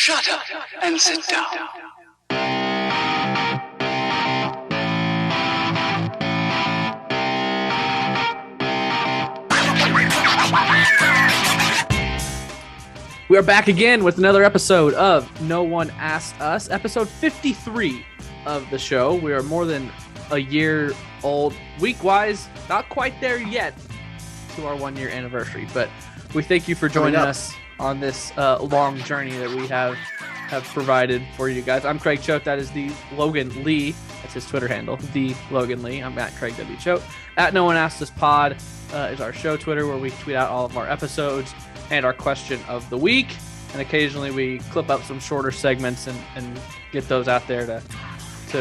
Shut up and sit down. We are back again with another episode of No One Asked Us, episode 53 of the show. We are more than a year old, week-wise, not quite there yet to our 1 year anniversary, but we thank you for joining us on this long journey that we have provided for you guys. I'm Craig Choate. That is the Logan Lee. That's his Twitter handle, the Logan Lee. I'm at Craig W. Choate. At No One Asked Us Pod is our show Twitter, where we tweet out all of our episodes and our question of the week, and occasionally we clip up some shorter segments and get those out there to so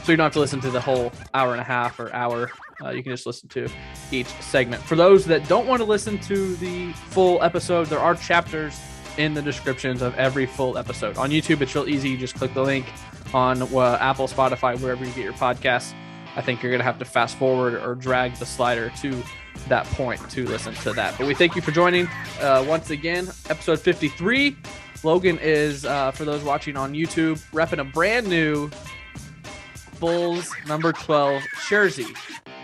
you don't have to listen to the whole hour and a half or hour. You can just listen to each segment. For those that don't want to listen to the full episode, there are chapters in the descriptions of every full episode. On YouTube, it's real easy. You just click the link on Apple, Spotify, wherever you get your podcasts. I think you're going to have to fast forward or drag the slider to that point to listen to that. But we thank you for joining once again. Episode 53. Logan is, for those watching on YouTube, repping a brand new Bulls number 12 jersey.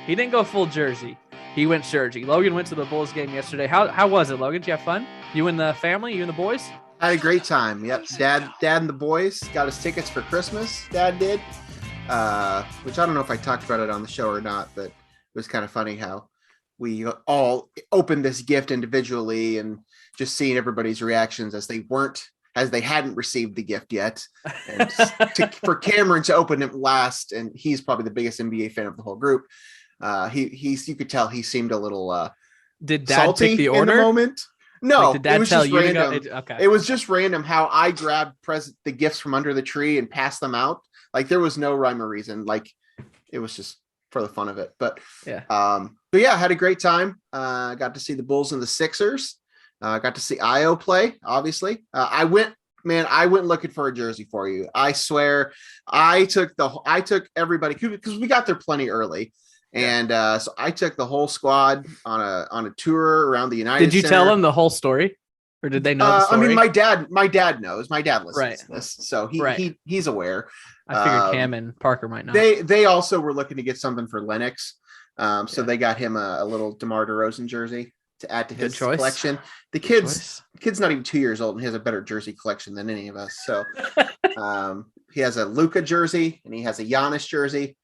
He didn't go full jersey. He went jersey. Logan went to the Bulls game yesterday. How was it, Logan? Did you have fun? You and the family? You and the boys? I had a great time. Yep. Dad and the boys got us tickets for Christmas. Dad did. Which I don't know if I talked about it on the show or not, but it was kind of funny how we all opened this gift individually and just seeing everybody's reactions as they hadn't received the gift yet. And for Cameron to open it last, and he's probably the biggest NBA fan of the whole group. You could tell he seemed a little did Dad salty take the order in the moment. No, did Dad it was tell just you random. to go? Okay. It was just random how I grabbed the gifts from under the tree and passed them out. Like there was no rhyme or reason. Like it was just for the fun of it. But yeah, I had a great time. Got to see the Bulls and the Sixers. Got to see Io play. Obviously, I went looking for a jersey for you. I swear, I took everybody because we got there plenty early. And so I took the whole squad on a tour around the United Did you Center. tell them the whole story? Or did they know the story? I mean, my dad knows. My dad listens to this, so he's aware. I figured Cam and Parker might not. They also were looking to get something for Lennox, so they got him a little DeMar DeRozan jersey to add to his collection. The kid's not even 2 years old, and he has a better jersey collection than any of us. So he has a Luka jersey, and he has a Giannis jersey.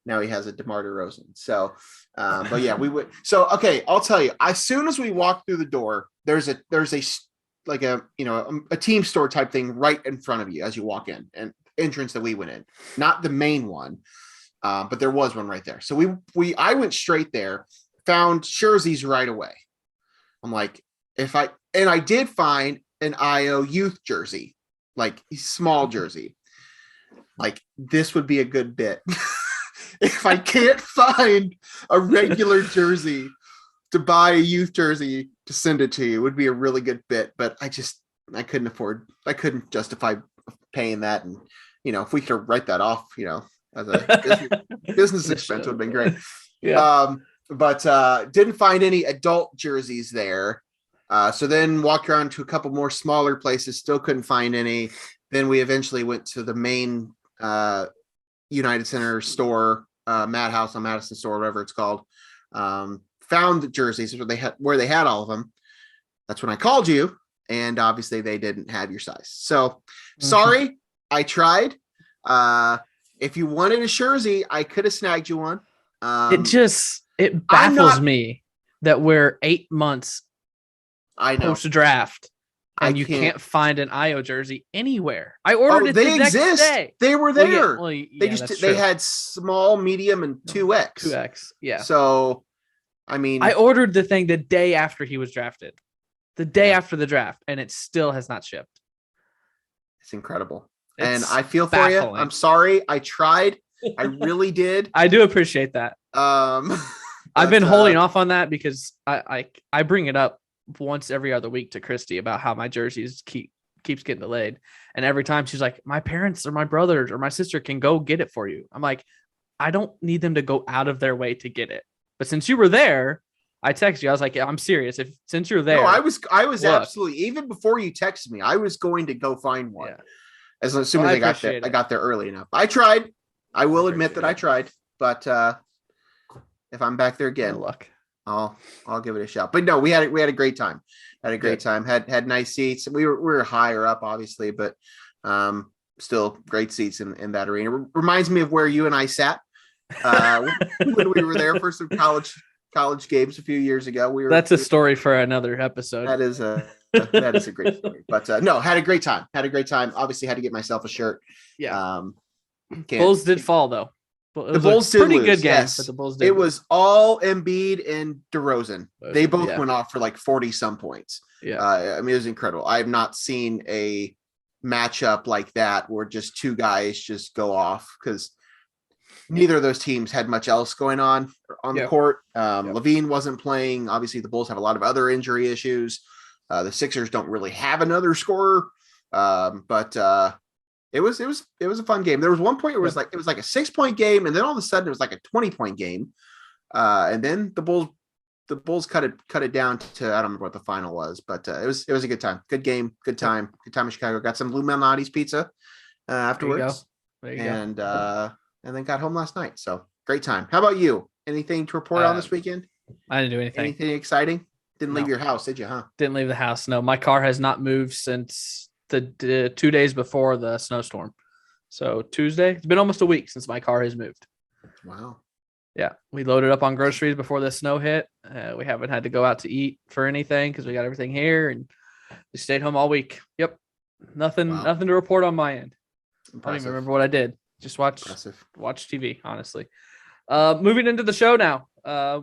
Now he has a DeMar DeRozan. So, but yeah, we would. So okay, I'll tell you. As soon as we walk through the door, there's a team store type thing right in front of you as you walk in, and entrance that we went in, not the main one, but there was one right there. So I went straight there, found jerseys right away. I'm like, I did find an IO youth jersey, like small jersey. Like this would be a good bit. If I can't find a regular jersey to buy a youth jersey to send it to you, it would be a really good bit. But I couldn't justify paying that. And, if we could write that off, as a business expense would have been great. Yeah. But didn't find any adult jerseys there. So then walked around to a couple more smaller places, still couldn't find any. Then we eventually went to the main United Center store, Madhouse on Madison store, whatever it's called. Found the jerseys where they had all of them. That's when I called you, and obviously they didn't have your size. So sorry, I tried. If you wanted a jersey, I could have snagged you one. It baffles me that we're 8 months post draft. And you can't find an IO jersey anywhere. I ordered it the next day. They were there. They had small, medium, and 2X. 2X, yeah. So, I mean, I ordered the thing the day after he was drafted, the day after the draft, and it still has not shipped. It's incredible, and I feel for you. I'm sorry. I tried. I really did. I do appreciate that. I've been holding off on that because I bring it up once every other week to Christy about how my jerseys keeps getting delayed. And every time she's like, my parents or my brothers or my sister can go get it for you. I'm like, I don't need them to go out of their way to get it. But since you were there, I texted you. I was like, yeah, I'm serious. Since you're there. No, I was look. absolutely, even before you texted me, I was going to go find one. Yeah. As soon as I got there, I got there early enough. I tried. I will admit that I tried, but if I'm back there again, luck. I'll give it a shot. But no, we had a great time. Had a great time. Had nice seats. We were higher up, obviously, but still great seats in that arena. Reminds me of where you and I sat when we were there for some college games a few years ago. That's a story for another episode. That is a great story. But no, had a great time. Obviously, had to get myself a shirt. Yeah. Bulls did fall though. The Bulls did pretty lose, good game, yes. but the Bulls did. It was all Embiid and DeRozan. They both went off for like 40 some points. Yeah, I mean, it was incredible. I have not seen a matchup like that where just two guys just go off, because neither of those teams had much else going on the court. Levine wasn't playing. Obviously, the Bulls have a lot of other injury issues. The Sixers don't really have another scorer, but it was a fun game. There was one point where it was like a 6-point game, and then all of a sudden it was like a 20-point game, and then the Bulls cut it down to, I don't remember what the final was, but it was a good time, good game, good time in Chicago. Got some Lou Malnati's pizza afterwards, there you go. And then got home last night. So great time. How about you? Anything to report on this weekend? I didn't do anything. Anything exciting? Didn't leave your house, did you? Huh? Didn't leave the house. No, my car has not moved since the 2 days before the snowstorm. So Tuesday, it's been almost a week since my car has moved. Wow. Yeah, we loaded up on groceries before the snow hit. We haven't had to go out to eat for anything because we got everything here, and we stayed home all week. Yep, nothing to report on my end. Impressive. I don't even remember what I did. Just watch TV, honestly. Moving into the show now.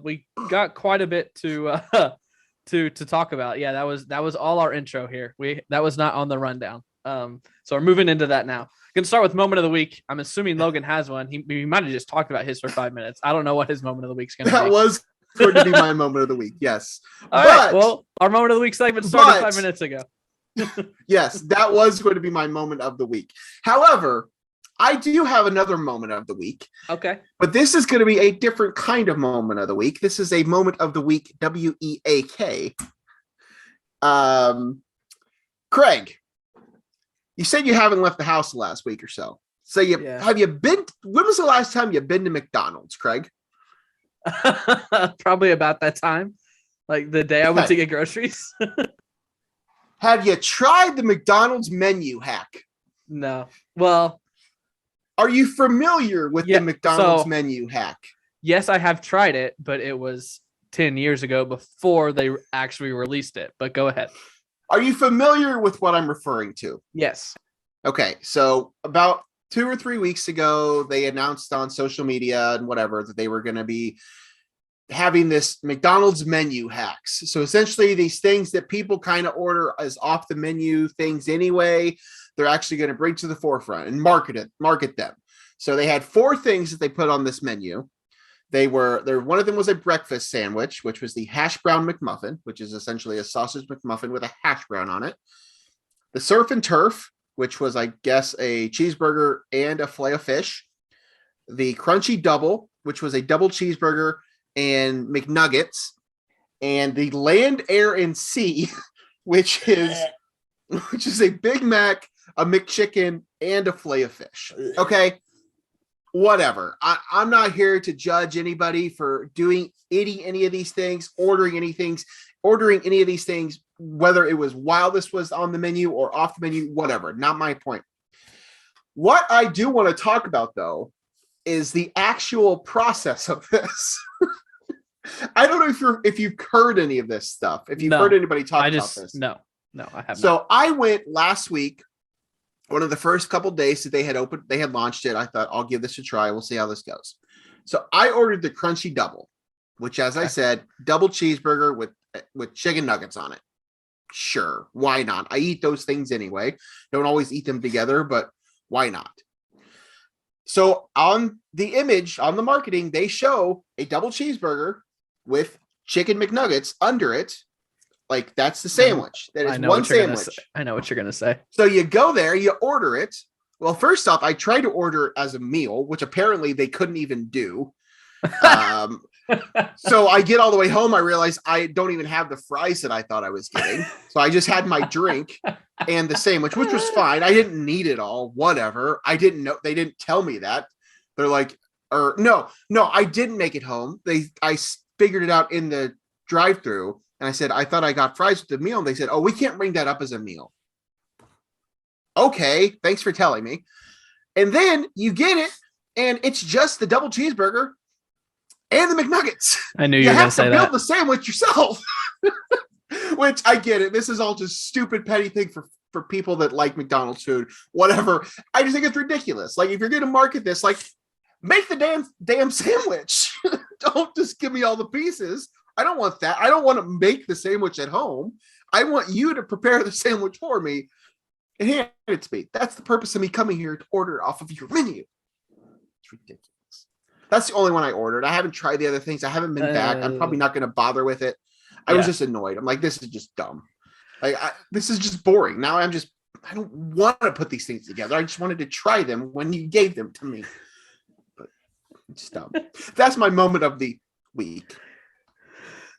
We got quite a bit to talk about. Yeah, that was all our intro here. That was not on the rundown. So we're moving into that now. Gonna start with moment of the week. I'm assuming Logan has one. He might have just talked about his for 5 minutes. I don't know what his moment of the week's gonna be. That was going to be my moment of the week. Yes. All right. Well, our moment of the week segment started 5 minutes ago. Yes, that was going to be my moment of the week. However, I do have another moment of the week. Okay. But this is going to be a different kind of moment of the week. This is a moment of the week, WEAK. Craig, you said you haven't left the house the last week or so. So have you been? When was the last time you've been to McDonald's, Craig? Probably about that time. Like the day I went to get groceries. Have you tried the McDonald's menu hack? No. Well, are you familiar with the McDonald's menu hack? Yes, I have tried it, but it was 10 years ago before they actually released it. But go ahead. Are you familiar with what I'm referring to? Yes. Okay, so about 2 or 3 weeks ago, they announced on social media and whatever that they were going to be having this McDonald's menu hacks. So essentially these things that people kind of order as off the menu things anyway, they're actually going to bring to the forefront and market them. So they had 4 things that they put on this menu. One of them was a breakfast sandwich, which was the hash brown McMuffin, which is essentially a sausage McMuffin with a hash brown on it. The surf and turf, which was, I guess, a cheeseburger and a fillet of fish. The crunchy double, which was a double cheeseburger and McNuggets. And the land, air, and sea, which is a Big Mac, a McChicken, and a fillet of fish. Okay. Whatever. I'm not here to judge anybody for doing any of these things, ordering any of these things, whether it was while this was on the menu or off the menu, whatever. Not my point. What I do want to talk about, though, is the actual process of this. I don't know if you've heard any of this stuff. If you've heard anybody talk about this. No, I haven't. So I went last week. One of the first couple days that they had launched it. I thought, I'll give this a try. We'll see how this goes. So I ordered the crunchy double, which, as I said, double cheeseburger with chicken nuggets on it. Sure. Why not? I eat those things anyway. Don't always eat them together, but why not? So on the image, on the marketing, they show a double cheeseburger with chicken McNuggets under it. Like, that's the sandwich. That is one sandwich. I know what you're going to say. So you go there, you order it. Well, first off, I tried to order it as a meal, which apparently they couldn't even do. So I get all the way home. I realize I don't even have the fries that I thought I was getting. So I just had my drink and the sandwich, which was fine. I didn't need it all, whatever. I didn't know. They didn't tell me that. They're like, no, I didn't make it home. I figured it out in the drive-thru. And I said, I thought I got fries with the meal. And they said, oh, we can't bring that up as a meal. Okay, thanks for telling me. And then you get it, and it's just the double cheeseburger and the McNuggets. I knew you were going to say that. You have to build the sandwich yourself, which I get it. This is all just stupid, petty thing for people that like McDonald's food, whatever. I just think it's ridiculous. Like, if you're going to market this, like, make the damn sandwich. Don't just give me all the pieces. I don't want that. I don't want to make the sandwich at home. I want you to prepare the sandwich for me and hand it to me. That's the purpose of me coming here to order off of your menu. It's ridiculous. That's the only one I ordered. I haven't tried the other things. I haven't been back. I'm probably not going to bother with it. I was just annoyed. I'm like, this is just dumb. Like, this is just boring. Now I don't want to put these things together. I just wanted to try them when you gave them to me. But it's dumb. That's my moment of the week.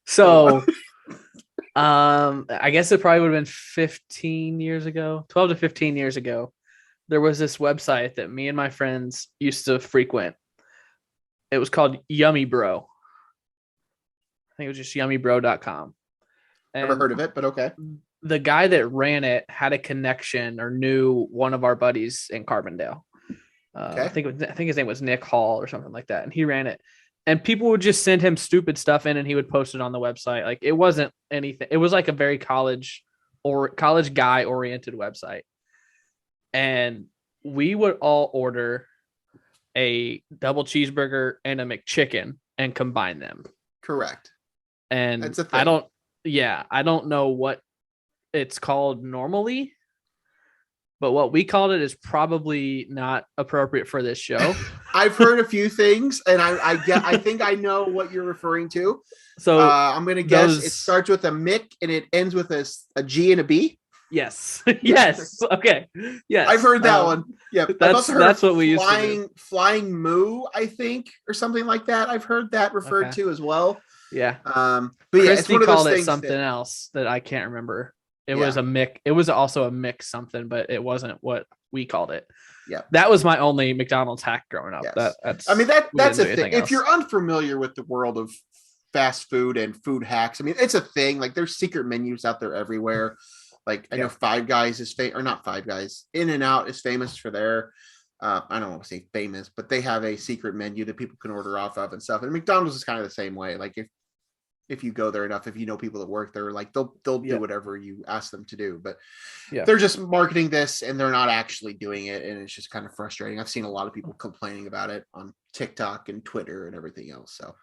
So, I guess it probably would have been 15 years ago, 12 to 15 years ago. There was this website that me and my friends used to frequent. It was called Yummy Bro. I think it was just yummybro.com. Never heard of it, but okay. The guy that ran it had a connection or knew one of our buddies in Carbondale. Okay. I think his name was Nick Hall or something like that. And he ran it. And people would just send him stupid stuff in and he would post it on the website. Like, it wasn't anything. It was like a very college guy oriented website. And we would all order a double cheeseburger and a McChicken and combine them. Correct. And that's a thing. I don't know what it's called normally, but what we called it is probably not appropriate for this show. I've heard a few things, and I think I know what you're referring to. So I'm going to guess it starts with a Mick and it ends with a G and a B. Yes. Yes. Okay. Yes. I've heard that one. Yeah. That's what we used to do. Flying Moo, I think, or something like that. I've heard that referred to as well. Yeah. But Christy called it something else that I can't remember. It was a Mick. It was also a mix something, but it wasn't what we called it. Yeah. That was my only McDonald's hack growing up. Yes. That's a thing. If you're unfamiliar with the world of fast food and food hacks, I mean, it's a thing. Like, there's secret menus out there everywhere. Like, I know Five Guys is or not Five Guys. In-N-Out is famous for their, I don't want to say famous, but they have a secret menu that people can order off of and stuff. And McDonald's is kind of the same way. Like, if you go there enough, if you know people that work there, like, they'll do whatever you ask them to do. But they're just marketing this and they're not actually doing it. And it's just kind of frustrating. I've seen a lot of people complaining about it on TikTok and Twitter and everything else. So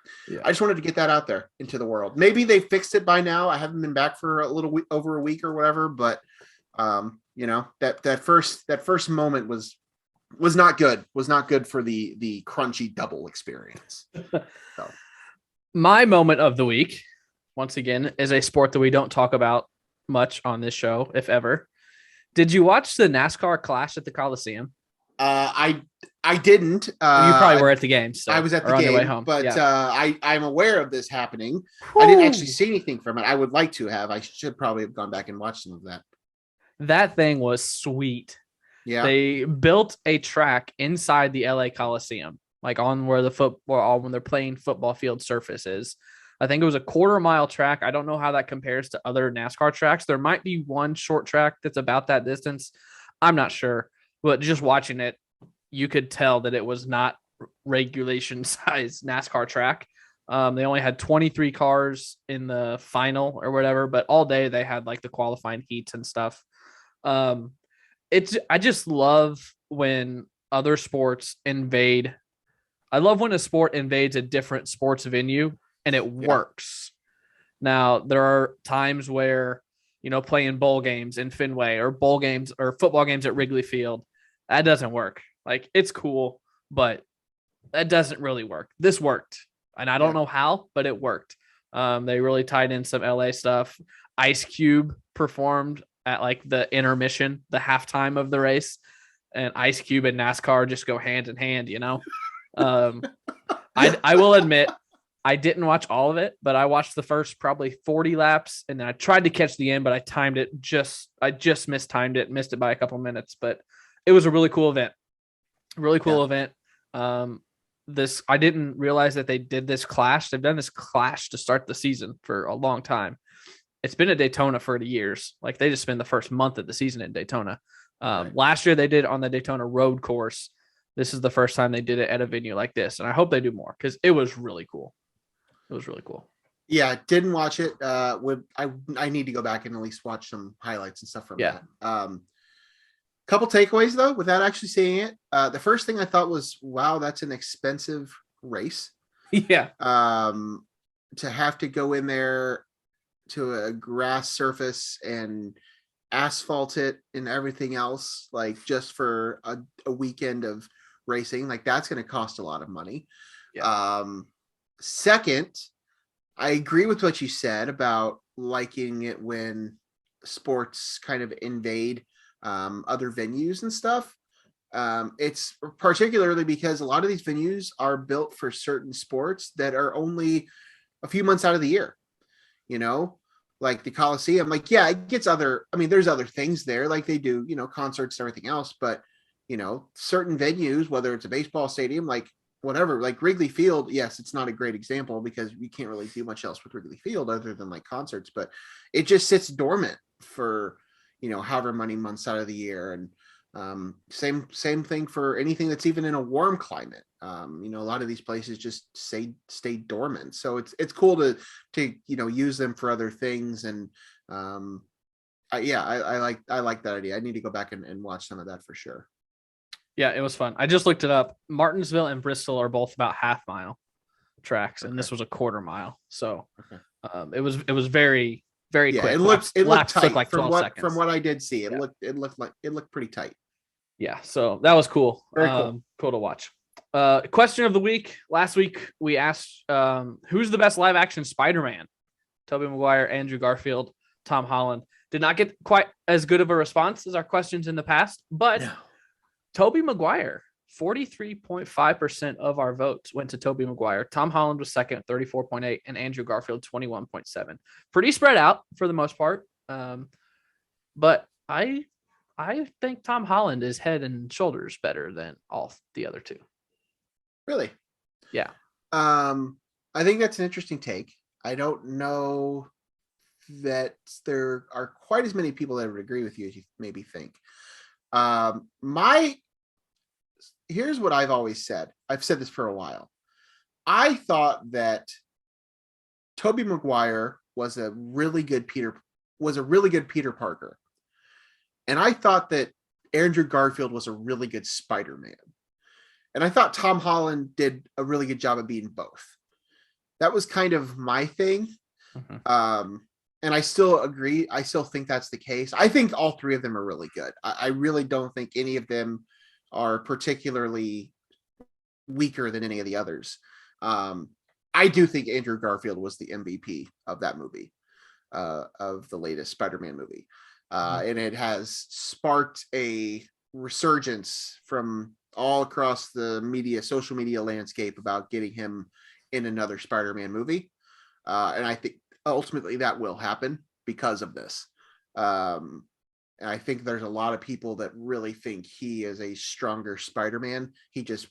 I just wanted to get that out there into the world. Maybe they fixed it by now. I haven't been back for over a week or whatever, but that first moment was not good. Was not good for the crunchy double experience. So. My moment of the week, once again, is a sport that we don't talk about much on this show, if ever. Did you watch the NASCAR clash at the Coliseum? I didn't. You probably were at the game. So, I was at the game, way home. But I'm aware of this happening. Woo. I didn't actually see anything from it. I would like to have. I should probably have gone back and watched some of that. That thing was sweet. Yeah. They built a track inside the LA Coliseum, like on where when they're playing football field surface is. I think it was a 1/4 mile track. I don't know how that compares to other NASCAR tracks. There might be one short track that's about that distance. I'm not sure, but just watching it, you could tell that it was not regulation size NASCAR track. They only had 23 cars in the final or whatever, but all day they had like the qualifying heats and stuff. I just love when other sports invade. I love when a sport invades a different sports venue and it works. Now, there are times where, playing bowl games in Fenway or bowl games or football games at Wrigley Field, that doesn't work. Like, it's cool, but that doesn't really work. This worked. And I don't know how, but it worked. They really tied in some LA stuff. Ice Cube performed at like the intermission, the halftime of the race, and Ice Cube and NASCAR just go hand in hand, I will admit I didn't watch all of it, but I watched the first probably 40 laps, and then I tried to catch the end, but I timed it I just mistimed it, missed it by a couple minutes, but it was a really cool event. Really cool event. I didn't realize that they did this clash. They've done this clash to start the season for a long time. It's been at Daytona for years. Like they just spent the first month of the season in Daytona. Last year they did on the Daytona road course. This is the first time they did it at a venue like this. And I hope they do more because it was really cool. It was really cool. Yeah. Didn't watch it. I need to go back and at least watch some highlights and stuff from that. Couple takeaways though, without actually seeing it. The first thing I thought was, wow, that's an expensive race. Yeah. To have to go in there to a grass surface and asphalt it and everything else, like just for a weekend of racing, like that's going to cost a lot of money. Second, I agree with what you said about liking it when sports kind of invade other venues and stuff. It's particularly because a lot of these venues are built for certain sports that are only a few months out of the year, like the Coliseum. Like, yeah, it gets there's other things there, like they do, concerts and everything else, but certain venues, whether it's a baseball stadium, like whatever, like Wrigley Field, yes, it's not a great example because you can't really do much else with Wrigley Field other than like concerts, but it just sits dormant for however many months out of the year. And same thing for anything that's even in a warm climate. A lot of these places just stay dormant. So it's cool to use them for other things. And I like that idea. I need to go back and watch some of that for sure. Yeah, it was fun. I just looked it up. Martinsville and Bristol are both about half-mile tracks, and this was a quarter mile. So it was very, very quick. It looked tight like 12 seconds. From what I did see. It looked pretty tight. Yeah, so that was cool. Very cool. Cool to watch. Question of the week. Last week we asked who's the best live action Spider-Man? Tobey Maguire, Andrew Garfield, Tom Holland. Did not get quite as good of a response as our questions in the past, but Tobey Maguire, 43.5% of our votes went to Tobey Maguire. Tom Holland was second, 34.8%, and Andrew Garfield, 21.7%. Pretty spread out for the most part. But I think Tom Holland is head and shoulders better than all the other two. Really? Yeah. I think that's an interesting take. I don't know that there are quite as many people that would agree with you as you maybe think. Here's what I've always said. I've said this for a while. I thought that Tobey Maguire was a really good Peter Parker. And I thought that Andrew Garfield was a really good Spider-Man. And I thought Tom Holland did a really good job of being both. That was kind of my thing. Mm-hmm. And I still agree. I still think that's the case. I think all three of them are really good. I really don't think any of them are particularly weaker than any of the others. I do think Andrew Garfield was the MVP of that movie, of the latest Spider-Man movie. And it has sparked a resurgence from all across the social media landscape about getting him in another Spider-Man movie. And I think ultimately that will happen because of this. And I think there's a lot of people that really think he is a stronger Spider-Man. He just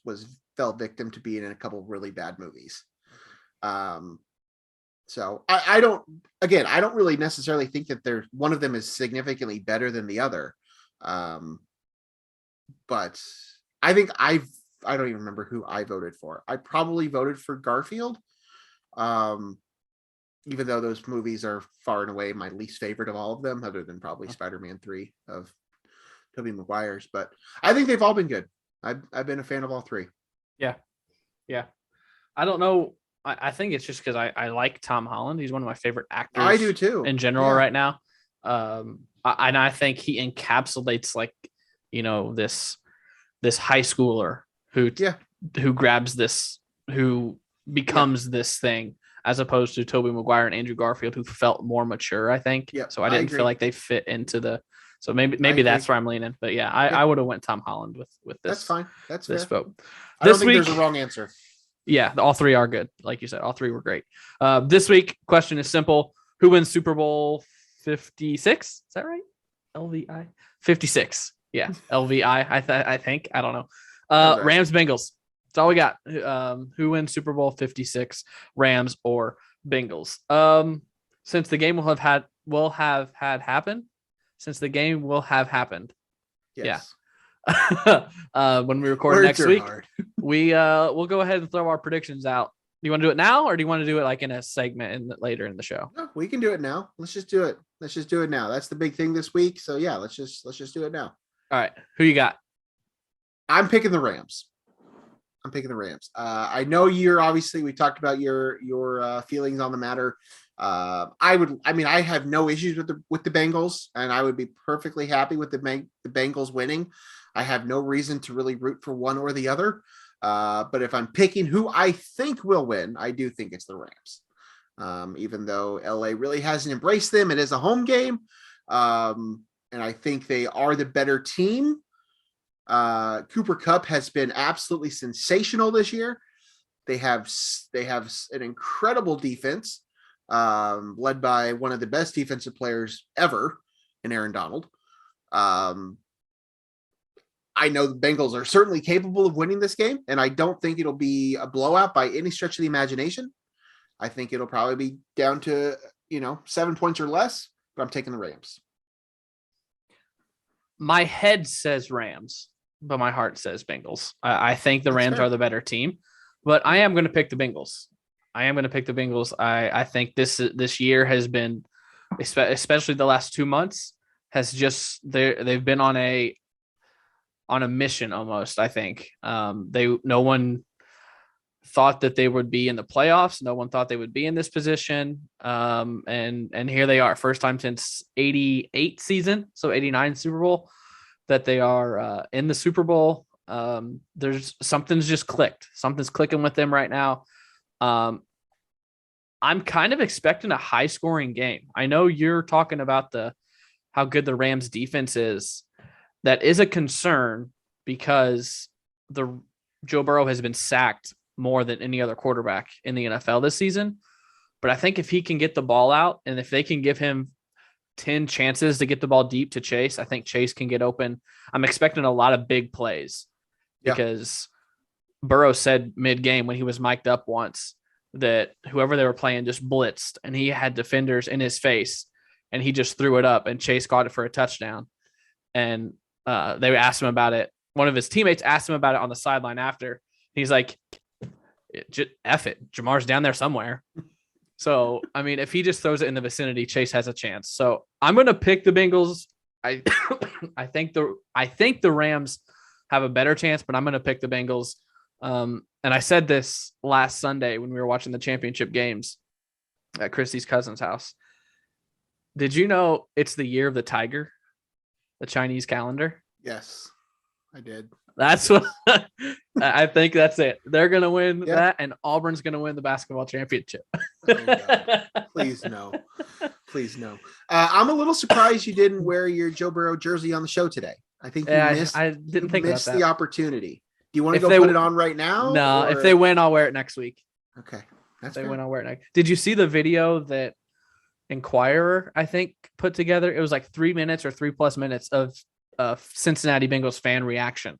fell victim to being in a couple of really bad movies. So I don't really necessarily think that one of them is significantly better than the other. But I think I don't even remember who I voted for. I probably voted for Garfield. Even though those movies are far and away my least favorite of all of them, other than probably Spider-Man 3 of Tobey Maguire's. But I think they've all been good. I've been a fan of all three. Yeah. I don't know. I think it's just because I like Tom Holland. He's one of my favorite actors. I do too. In general right now. And I think he encapsulates this high schooler who grabs this, who becomes this thing, as opposed to Tobey Maguire and Andrew Garfield, who felt more mature, I think. Yeah, so I didn't feel like they fit into so maybe that's where I'm leaning. But I would have went Tom Holland with this. That's fine. That's this fair. vote. I don't think there's a wrong answer. Yeah, all three are good. Like you said, all three were great. This week, question is simple. Who wins Super Bowl 56? Is that right? LVI? 56. Yeah, LVI, I think. I don't know. Right. Rams, Bengals. That's all we got. Who wins Super Bowl 56, Rams or Bengals? Since the game will have had happened. Since the game will have happened. Yes. Yeah. When we record Words next week, hard. we'll go ahead and throw our predictions out. Do you want to do it now, or do you want to do it like in a segment later in the show? No, we can do it now. Let's just do it. Let's just do it now. That's the big thing this week. So yeah, let's just do it now. All right. Who you got? I'm picking the Rams. I know we talked about your feelings on the matter. I have no issues with the Bengals, and I would be perfectly happy with the Bengals winning. I have no reason to really root for one or the other. But if I'm picking who I think will win, I do think it's the Rams. Even though LA really hasn't embraced them, it is a home game. And I think they are the better team. Cooper Kupp has been absolutely sensational this year. They have an incredible defense, led by one of the best defensive players ever in Aaron Donald. I know the Bengals are certainly capable of winning this game, and I don't think it'll be a blowout by any stretch of the imagination. I think it'll probably be down to 7 points or less, but I'm taking the Rams. My head says Rams, but my heart says Bengals. I think the Rams are the better team, but I am going to pick the Bengals. I think this year has been, especially the last 2 months, they've been on a mission almost. I think no one thought that they would be in the playoffs. No one thought they would be in this position. And here they are, first time since 88 season. So 89 Super Bowl that they are in the Super Bowl. Something's just clicked. Something's clicking with them right now. I'm kind of expecting a high scoring game. I know you're talking about how good the Rams defense is. That is a concern because Joe Burrow has been sacked more than any other quarterback in the NFL this season. But I think if he can get the ball out and if they can give him 10 chances to get the ball deep to Chase, I think Chase can get open. I'm expecting a lot of big plays because Burrow said mid-game when he was mic'd up once that whoever they were playing just blitzed and he had defenders in his face and he just threw it up and Chase caught it for a touchdown. And they asked him about it. One of his teammates asked him about it on the sideline after. He's like, F it. Jamar's down there somewhere. So, I mean, if he just throws it in the vicinity, Chase has a chance. So I'm going to pick the Bengals. I think the Rams have a better chance, but I'm going to pick the Bengals. And I said this last Sunday when we were watching the championship games at Christy's cousin's house. Did you know it's the year of the tiger? The Chinese calendar? Yes, I did. That's what I think. That's it. They're going to win that, and Auburn's going to win the basketball championship. Oh, please no. Please no. I'm a little surprised you didn't wear your Joe Burrow jersey on the show today. I think you missed. I didn't think missed about that. The opportunity. Do you want to put it on right now? No, if they win, I'll wear it next week. Okay, If they win, I'll wear it next. Did you see the video that Inquirer, I think, put together? It was like 3 minutes or 3+ minutes of Cincinnati Bengals fan reaction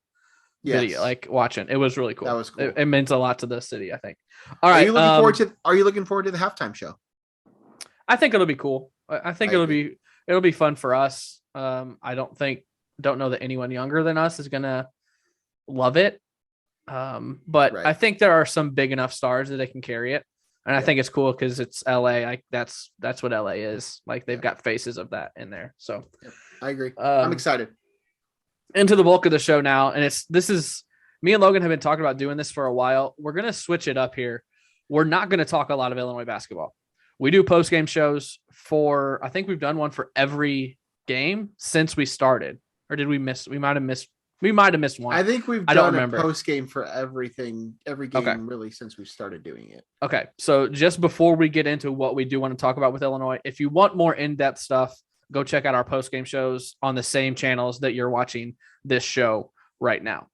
video, like watching. It was really cool. That was cool. It means a lot to the city, I think. All right. Are you looking forward to the halftime show? I think it'll be cool. I think it'll be fun for us. I don't know that anyone younger than us is gonna love it. But I think there are some big enough stars that they can carry it. And I think it's cool because it's LA. That's what LA is. Like they've got faces of that in there. So I agree. I'm excited. Into the bulk of the show now. And this is me and Logan have been talking about doing this for a while. We're going to switch it up here. We're not going to talk a lot of Illinois basketball. We do post-game shows I think we've done one for every game since we started. Or did we miss? We might have missed one. I think we've done a post game for every game really since we started doing it. Okay. So just before we get into what we do want to talk about with Illinois, if you want more in-depth stuff, go check out our post game shows on the same channels that you're watching this show right now.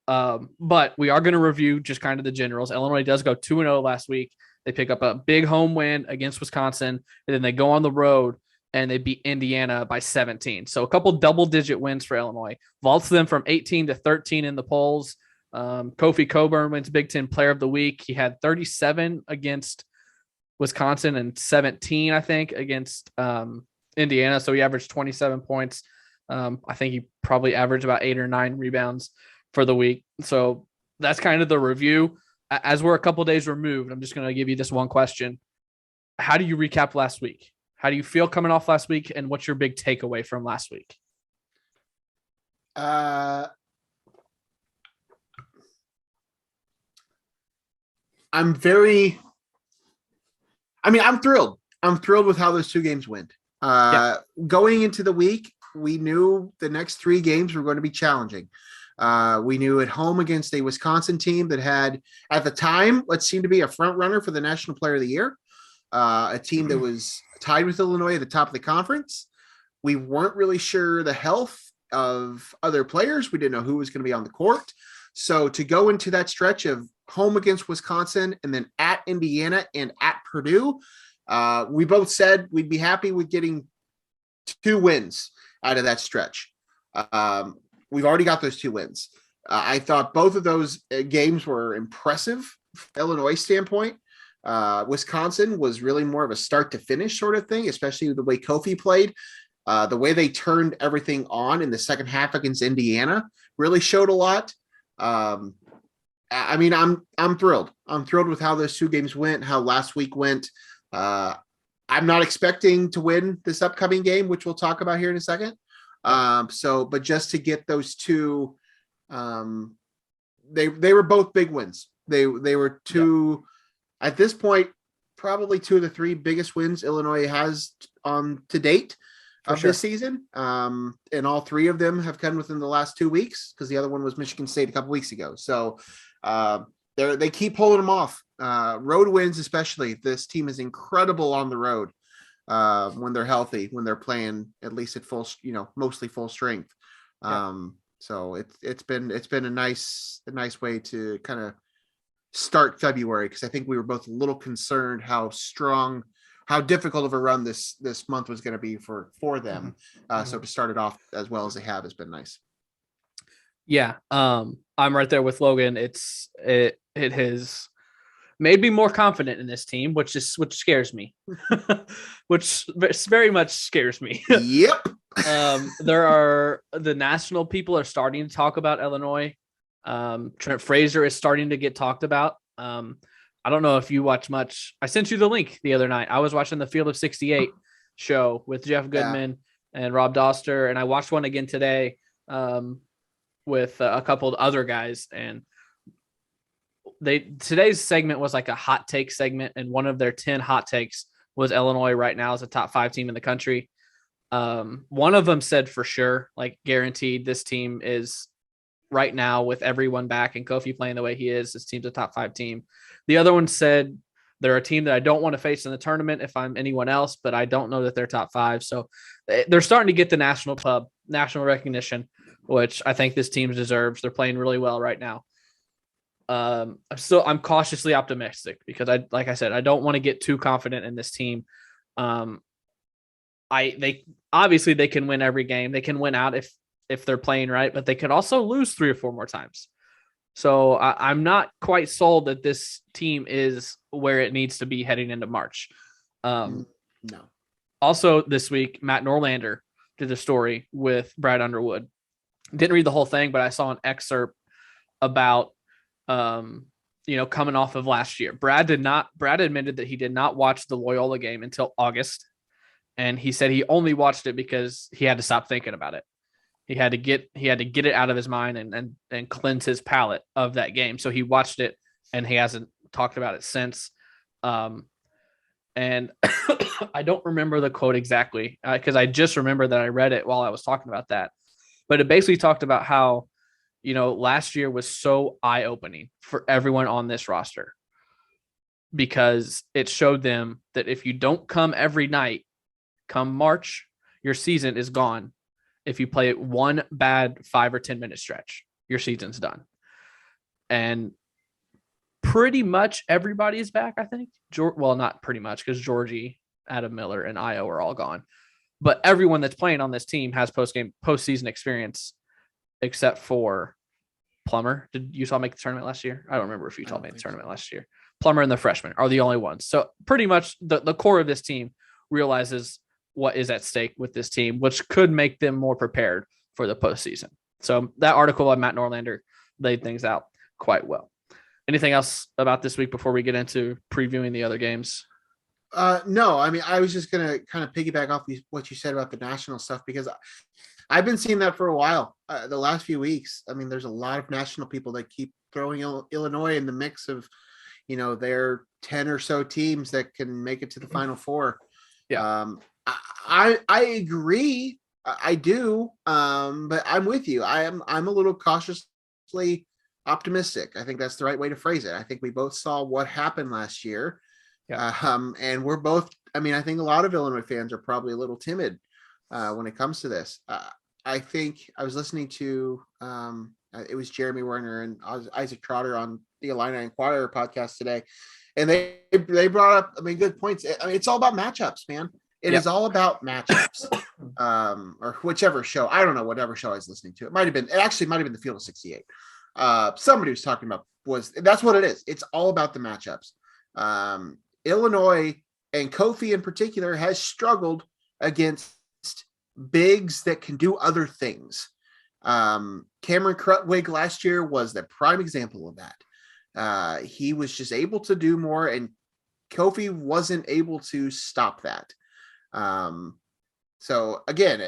But we are going to review just kind of the generals. Illinois does go 2-0 last week. They pick up a big home win against Wisconsin, and then they go on the road and they beat Indiana by 17. So a couple double-digit wins for Illinois. Vaults them from 18 to 13 in the polls. Kofi Coburn wins Big Ten Player of the Week. He had 37 against Wisconsin and 17, I think, against Indiana. So he averaged 27 points. I think he probably averaged about 8 or 9 rebounds for the week. So that's kind of the review. As we're a couple days removed, I'm just going to give you this one question. How do you recap last week? How do you feel coming off last week? And what's your big takeaway from last week? I'm thrilled. I'm thrilled with how those 2 games went. Going into the week, we knew the next 3 games were going to be challenging. We knew at home against a Wisconsin team that had, at the time, what seemed to be a front runner for the National Player of the Year, a team that was tied with Illinois at the top of the conference. We weren't really sure the health of other players. We didn't know who was going to be on the court. So to go into that stretch of home against Wisconsin and then at Indiana and at Purdue, we both said we'd be happy with getting 2 wins out of that stretch. We've already got those 2 wins. I thought both of those games were impressive from Illinois standpoint. Wisconsin was really more of a start to finish sort of thing, especially the way Kofi played. The way they turned everything on in the second half against Indiana really showed a lot. I'm thrilled. I'm thrilled with how those 2 games went, how last week went. I'm not expecting to win this upcoming game, which we'll talk about here in a second. But just to get those 2, they were both big wins. They were 2 at this point, probably 2 of the 3 biggest wins Illinois has to date of this season. And all 3 of them have come within the last 2 weeks, because the other one was Michigan State a couple weeks ago. So they keep pulling them off. Road wins, especially. This team is incredible on the road when they're healthy, when they're playing at least at full, mostly full strength. So it's been a nice way to kind of start February, because I think we were both a little concerned how difficult of a run this month was going to be for them. So to start it off as well as they have has been nice. Yeah. I'm right there with Logan. It has made me more confident in this team, which scares me, which very much scares me. Yep. The national people are starting to talk about Illinois. Trent Frazier is starting to get talked about. I don't know if you watch much. I sent you the link the other night. I was watching the Field of 68 show with Jeff Goodman and Rob Doster, and I watched one again today with a couple of other guys. And today's segment was like a hot take segment, and one of their 10 hot takes was Illinois right now is a top 5 team in the country. One of them said for sure, like guaranteed, this team is right now with everyone back and Kofi playing the way he is, this team's a top 5 team. The other one said they're a team that I don't want to face in the tournament if I'm anyone else, but I don't know that they're top 5. So they're starting to get the national recognition, which I think this team deserves. They're playing really well right now. I'm cautiously optimistic because like I said, I don't want to get too confident in this team. They obviously they can win every game. They can win out if they're playing right, but they could also lose 3 or 4 more times. So I'm not quite sold that this team is where it needs to be heading into March. No. Also this week, Matt Norlander did a story with Brad Underwood. Didn't read the whole thing, but I saw an excerpt about, coming off of last year. Brad admitted that he did not watch the Loyola game until August. And he said he only watched it because he had to stop thinking about it. He had to get it out of his mind and cleanse his palate of that game. So he watched it and he hasn't talked about it since. And I don't remember the quote exactly because I just remember that I read it while I was talking about that. But it basically talked about how, last year was so eye-opening for everyone on this roster because it showed them that if you don't come every night, come March, your season is gone. If you play one bad 5 or 10 minute stretch, your season's done. and pretty much everybody is back, I think. Well, not pretty much, because Georgie, Adam Miller, and Io are all gone. But everyone that's playing on this team has postseason experience, except for Plummer. Did Utah make the tournament last year? I don't remember if Utah made the tournament last year. Plummer and the freshmen are the only ones. So pretty much the core of this team realizes what is at stake with this team, which could make them more prepared for the postseason. So that article by Matt Norlander laid things out quite well. Anything else about this week before we get into previewing the other games? No, I mean, I was just going to kind of piggyback off what you said about the national stuff, because I've been seeing that for a while. The last few weeks, I mean, there's a lot of national people that keep throwing Illinois in the mix of, their 10 or so teams that can make it to the Final Four. Yeah. I agree. I do. But I'm with you. I'm a little cautiously optimistic. I think that's the right way to phrase it. I think we both saw what happened last year. Yeah. And we're both, I think a lot of Illinois fans are probably a little timid when it comes to this. I think I was listening to, it was Jeremy Werner and Isaac Trotter on the Illini Inquirer podcast today. And they brought up, good points. It's all about matchups, man. It is all about matchups. Or whichever show, I don't know, whatever show I was listening to. It actually might have been the Field of 68. Somebody was talking about that's what it is. It's all about the matchups. Illinois, and Kofi in particular, has struggled against bigs that can do other things. Cameron Krutwig last year was the prime example of that. He was just able to do more, and Kofi wasn't able to stop that. So again,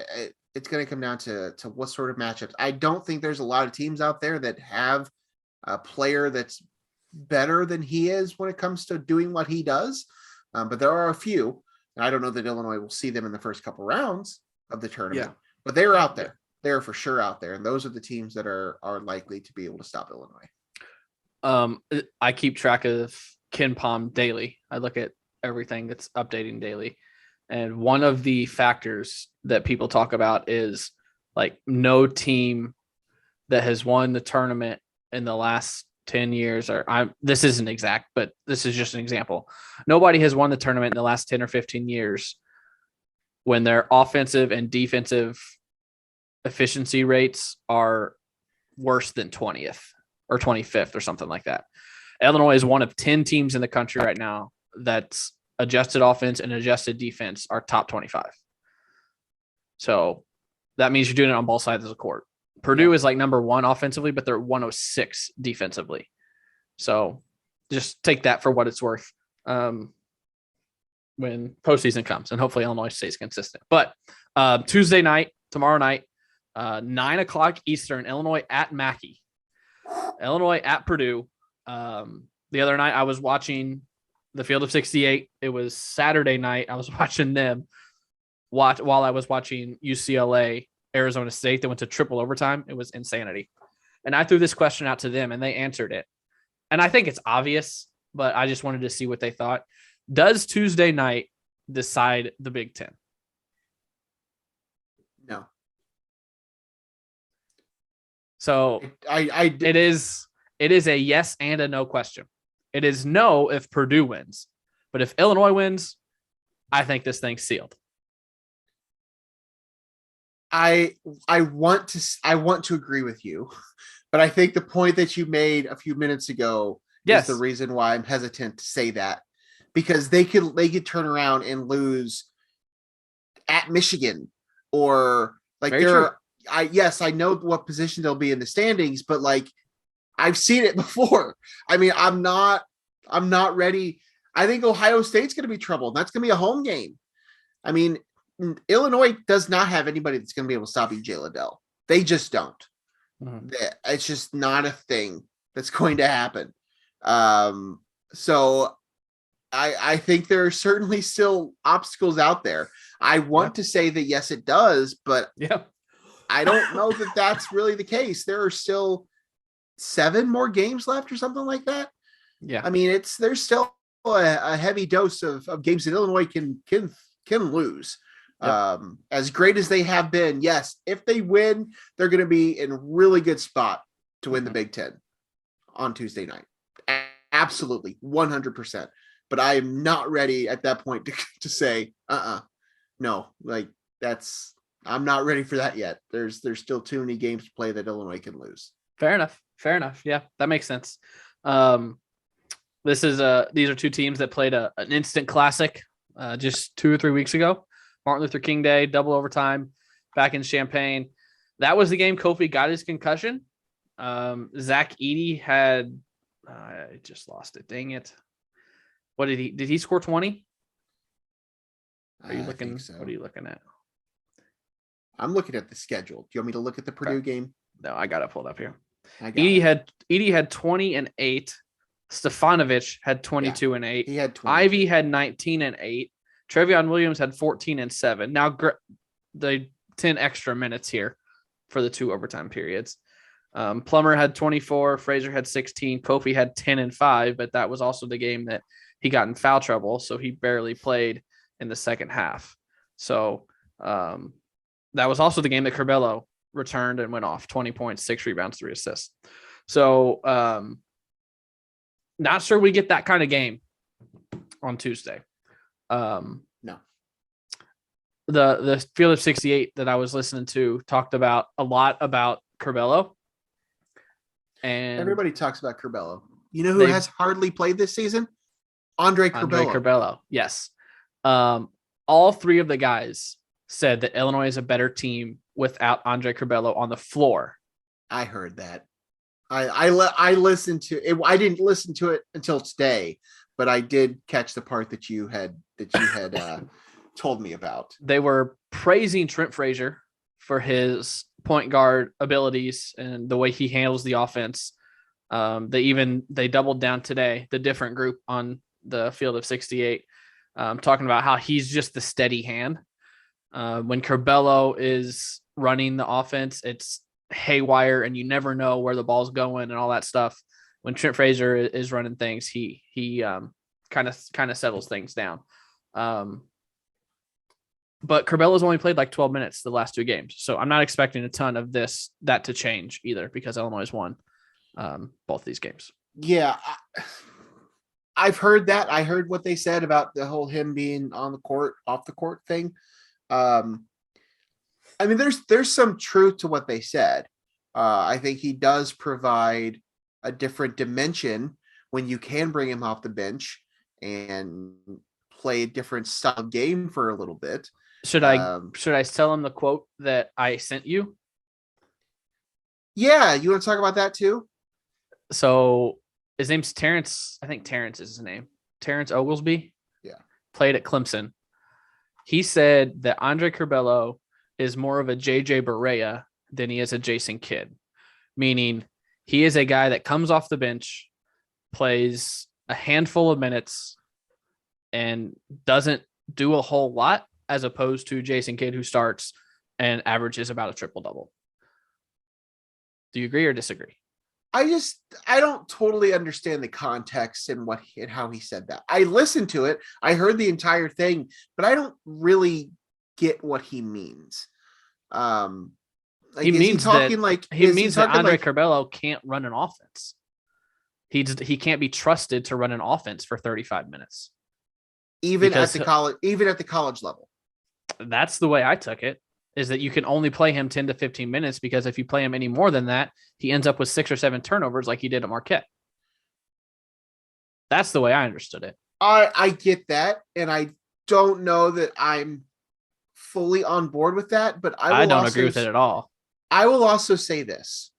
it's going to come down to what sort of matchups. I don't think there's a lot of teams out there that have a player that's better than he is when it comes to doing what he does. But there are a few, and I don't know that Illinois will see them in the first couple rounds of the tournament, but they're out there. They're for sure out there. And those are the teams that are likely to be able to stop Illinois. I keep track of Ken Palm daily. I look at everything that's updating daily. And one of the factors that people talk about is like no team that has won the tournament in the last 10 years, this isn't exact, but this is just an example. Nobody has won the tournament in the last 10 or 15 years when their offensive and defensive efficiency rates are worse than 20th or 25th or something like that. Illinois is one of 10 teams in the country right now that's adjusted offense and adjusted defense are top 25. So that means you're doing it on both sides of the court. Purdue is like number 1 offensively, but they're 106 defensively. So just take that for what it's worth when postseason comes, and hopefully Illinois stays consistent. But Tuesday night, tomorrow night, 9:00 Eastern, Illinois at Mackey, Illinois at Purdue. The other night I was watching the Field of 68. It was Saturday night. I was watching them while I was watching UCLA, Arizona State. They went to triple overtime. It was insanity. And I threw this question out to them and they answered it. And I think it's obvious, but I just wanted to see what they thought. Does Tuesday night decide the Big Ten? No. So it is a yes and a no question. It is no if Purdue wins, but if Illinois wins, I think this thing's sealed. I want to agree with you, but I think the point that you made a few minutes ago is the reason why I'm hesitant to say that, because they could turn around and lose at Michigan or like I know what position they'll be in the standings, but like I've seen it before. I mean, I'm not ready. I think Ohio State's going to be troubled. That's going to be a home game. I mean, Illinois does not have anybody that's going to be able to stop EJ Liddell. They just don't. Mm-hmm. It's just not a thing that's going to happen. So I think there are certainly still obstacles out there. I want to say that, yes, it does, but I don't know that that's really the case. There are still 7 more games left or something like that. Yeah. I mean, there's still a heavy dose of games that Illinois can lose. Yep. As great as they have been, yes, if they win, they're going to be in a really good spot to win the Big Ten. on Tuesday night. Absolutely, 100%. But I am not ready at that point to say, no, like I'm not ready for that yet. There's still too many games to play that Illinois can lose. Fair enough. Yeah, that makes sense. These are two teams that played an instant classic just 2 or 3 weeks ago. Martin Luther King Day, double overtime back in Champaign. That was the game Kofi got his concussion. Zach Edey had I just lost it. Dang it. What did he score 20? Are you looking? So. What are you looking at? I'm looking at the schedule. Do you want me to look at the Purdue game? No, I got it pulled up here. Edey had 20 and 8. Stefanovic had 22 and 8. He had 22. Ivy had 19 and 8. Trevion Williams had 14 and 7. Now the 10 extra minutes here for the 2 overtime periods. Plummer had 24. Fraser had 16. Kofi had 10 and 5, but that was also the game that he got in foul trouble, so he barely played in the second half. So that was also the game that Curbelo returned and went off 20 points, 6 rebounds, 3 assists. So not sure we get that kind of game on Tuesday. No. The Field of 68 that I was listening to talked about a lot about Curbelo. And everybody talks about Curbelo. You know who has hardly played this season? Andre Curbelo. Yes. All 3 of the guys said that Illinois is a better team without Andre Curbelo on the floor. I heard that. I listened to it. I didn't listen to it until today, but I did catch the part that you had told me about. They were praising Trent Frazier for his point guard abilities and the way he handles the offense. They doubled down today, the different group on the Field of 68, talking about how he's just the steady hand. When Curbelo is running the offense, it's haywire and you never know where the ball's going and all that stuff. When Trent Frazier is running things, he kind of settles things down. But Curbelo's only played like 12 minutes the last 2 games. So I'm not expecting a ton of that to change either, because Illinois won both these games. Yeah. I've heard that. I heard what they said about the whole him being on the court, off the court thing. I mean, there's some truth to what they said. I think he does provide a different dimension when you can bring him off the bench and play a different style game for a little bit. Should I tell him the quote that I sent you? Yeah, you want to talk about that too? So his name's Terrence. I think Terrence is his name. Terrence Oglesby. Yeah. Played at Clemson. He said that Andre Curbelo is more of a JJ Barea than he is a Jason Kidd, meaning he is a guy that comes off the bench, plays a handful of minutes, and doesn't do a whole lot, as opposed to Jason Kidd, who starts and averages about a triple-double. Do you agree or disagree? I don't totally understand the context and how he said that. I listened to it. I heard the entire thing, but I don't really get what he means. He means that Andre Curbelo can't run an offense. He can't be trusted to run an offense for 35 minutes. Even at the college level. That's the way I took it, is that you can only play him 10 to 15 minutes, because if you play him any more than that, he ends up with 6 or 7 turnovers like he did at Marquette. That's the way I understood it. I get that, and I don't know that I'm fully on board with that, but I don't agree with it at all. I will also say this.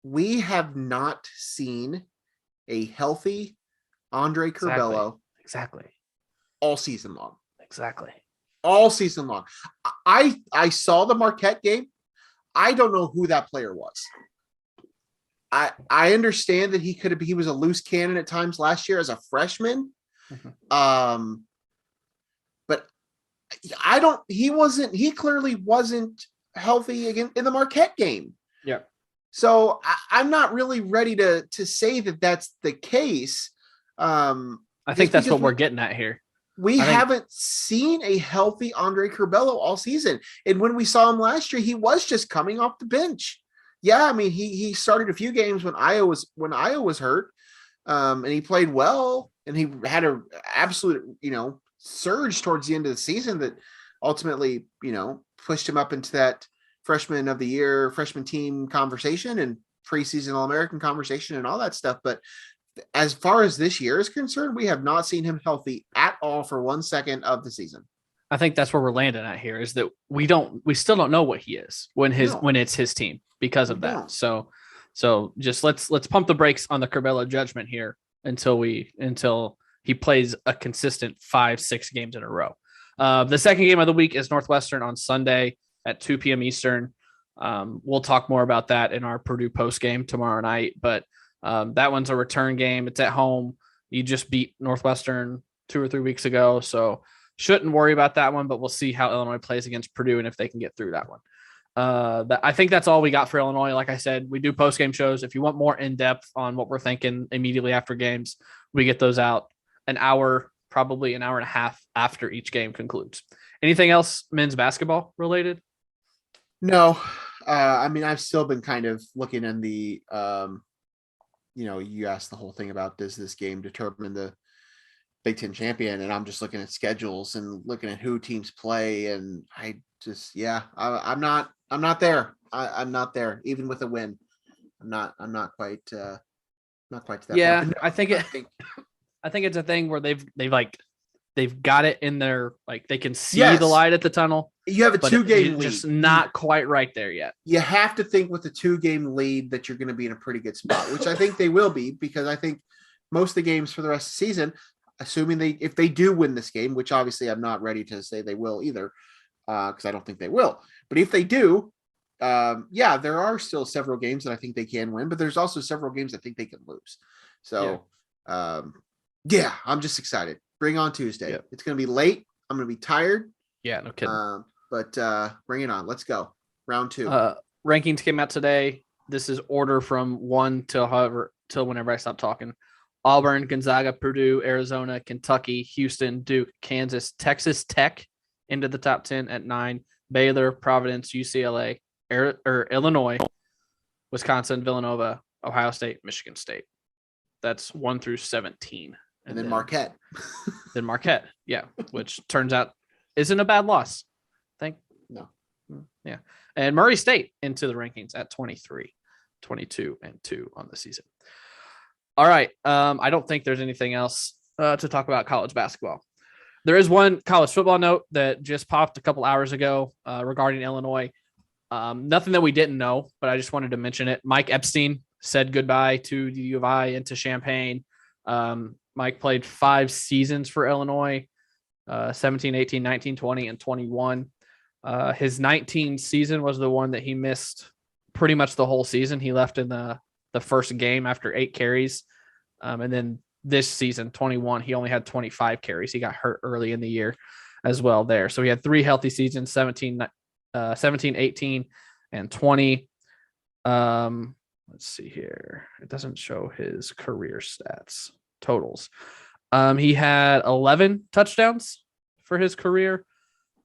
We have not seen a healthy Andre Curbelo exactly all season long. Exactly. All season long. I saw the Marquette game. I don't know who that player was. I understand that he was a loose cannon at times last year as a freshman. Mm-hmm. But he clearly wasn't healthy again in the Marquette game. Yeah. So I'm not really ready to say that that's the case. I think that's what we're getting at here. We haven't seen a healthy Andre Curbelo all season. And when we saw him last year, he was just coming off the bench. Yeah, I mean, he started a few games when Iowa was hurt, and he played well, and he had a absolute surge towards the end of the season that ultimately pushed him up into that freshman of the year, freshman team conversation, and preseason All-American conversation, and all that stuff. But as far as this year is concerned, we have not seen him healthy at all for 1 second of the season. I think that's where we're landing at here, is that we still don't know what he is when it's his team because of that. So just let's pump the brakes on the Curbelo judgment here until he plays a consistent 5-6 games in a row. The second game of the week is Northwestern on Sunday at 2 p.m. Eastern. We'll talk more about that in our Purdue post game tomorrow night, but that one's a return game. It's at home. You just beat Northwestern 2 or 3 weeks ago, so shouldn't worry about that one, but we'll see how Illinois plays against Purdue and if they can get through that one. I think that's all we got for Illinois. Like I said, we do post-game shows. If you want more in-depth on what we're thinking immediately after games, we get those out probably an hour and a half after each game concludes. Anything else men's basketball related? No. I mean, I've still been kind of looking in the, you asked the whole thing about, does this game determine the Big Ten champion? And I'm just looking at schedules and looking at who teams play. And I'm not there. I'm not there, even with a win. I'm not quite to that. Yeah. Point. I think it's a thing where they've got it in their, like, they can see the light at the tunnel. You have a 2-game lead. Just not quite right there yet. You have to think with the 2-game lead that you're going to be in a pretty good spot, which I think they will be, because I think most of the games for the rest of the season, assuming if they do win this game, which obviously I'm not ready to say they will either, because I don't think they will. But if they do, there are still several games that I think they can win, but there's also several games I think they can lose. So, I'm just excited. Bring on Tuesday. Yep. It's going to be late. I'm going to be tired. Yeah, no kidding. But bring it on. Let's go. Round 2. Rankings came out today. This is order from 1 till whenever I stop talking. Auburn, Gonzaga, Purdue, Arizona, Kentucky, Houston, Duke, Kansas, Texas Tech into the top 10 at 9. Baylor, Providence, UCLA, Illinois, Wisconsin, Villanova, Ohio State, Michigan State. That's 1 through 17. And then Marquette. Then Marquette, yeah, which turns out isn't a bad loss. No. Yeah. And Murray State into the rankings at 23, 22, and 2 on the season. All right. I don't think there's anything else to talk about college basketball. There is one college football note that just popped a couple hours ago regarding Illinois. Nothing that we didn't know, but I just wanted to mention it. Mike Epstein said goodbye to the U of I and to Champaign. Mike played 5 seasons for Illinois, 17, 18, 19, 20, and 21. His 19 season was the one that he missed pretty much the whole season. He left in the first game after 8 carries. And then this season, 21, he only had 25 carries. He got hurt early in the year as well there. So he had 3 healthy seasons, 17, 18, and 20. Let's see here. It doesn't show his career stats totals. He had 11 touchdowns for his career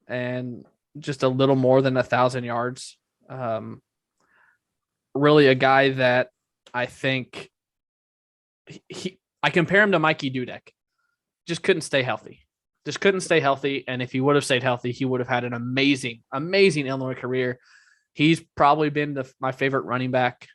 and just a little more than 1,000 yards. Really a guy that I think I compare him to Mikey Dudek. Just couldn't stay healthy. And if he would have stayed healthy, he would have had an amazing, amazing Illinois career. He's probably been my favorite running back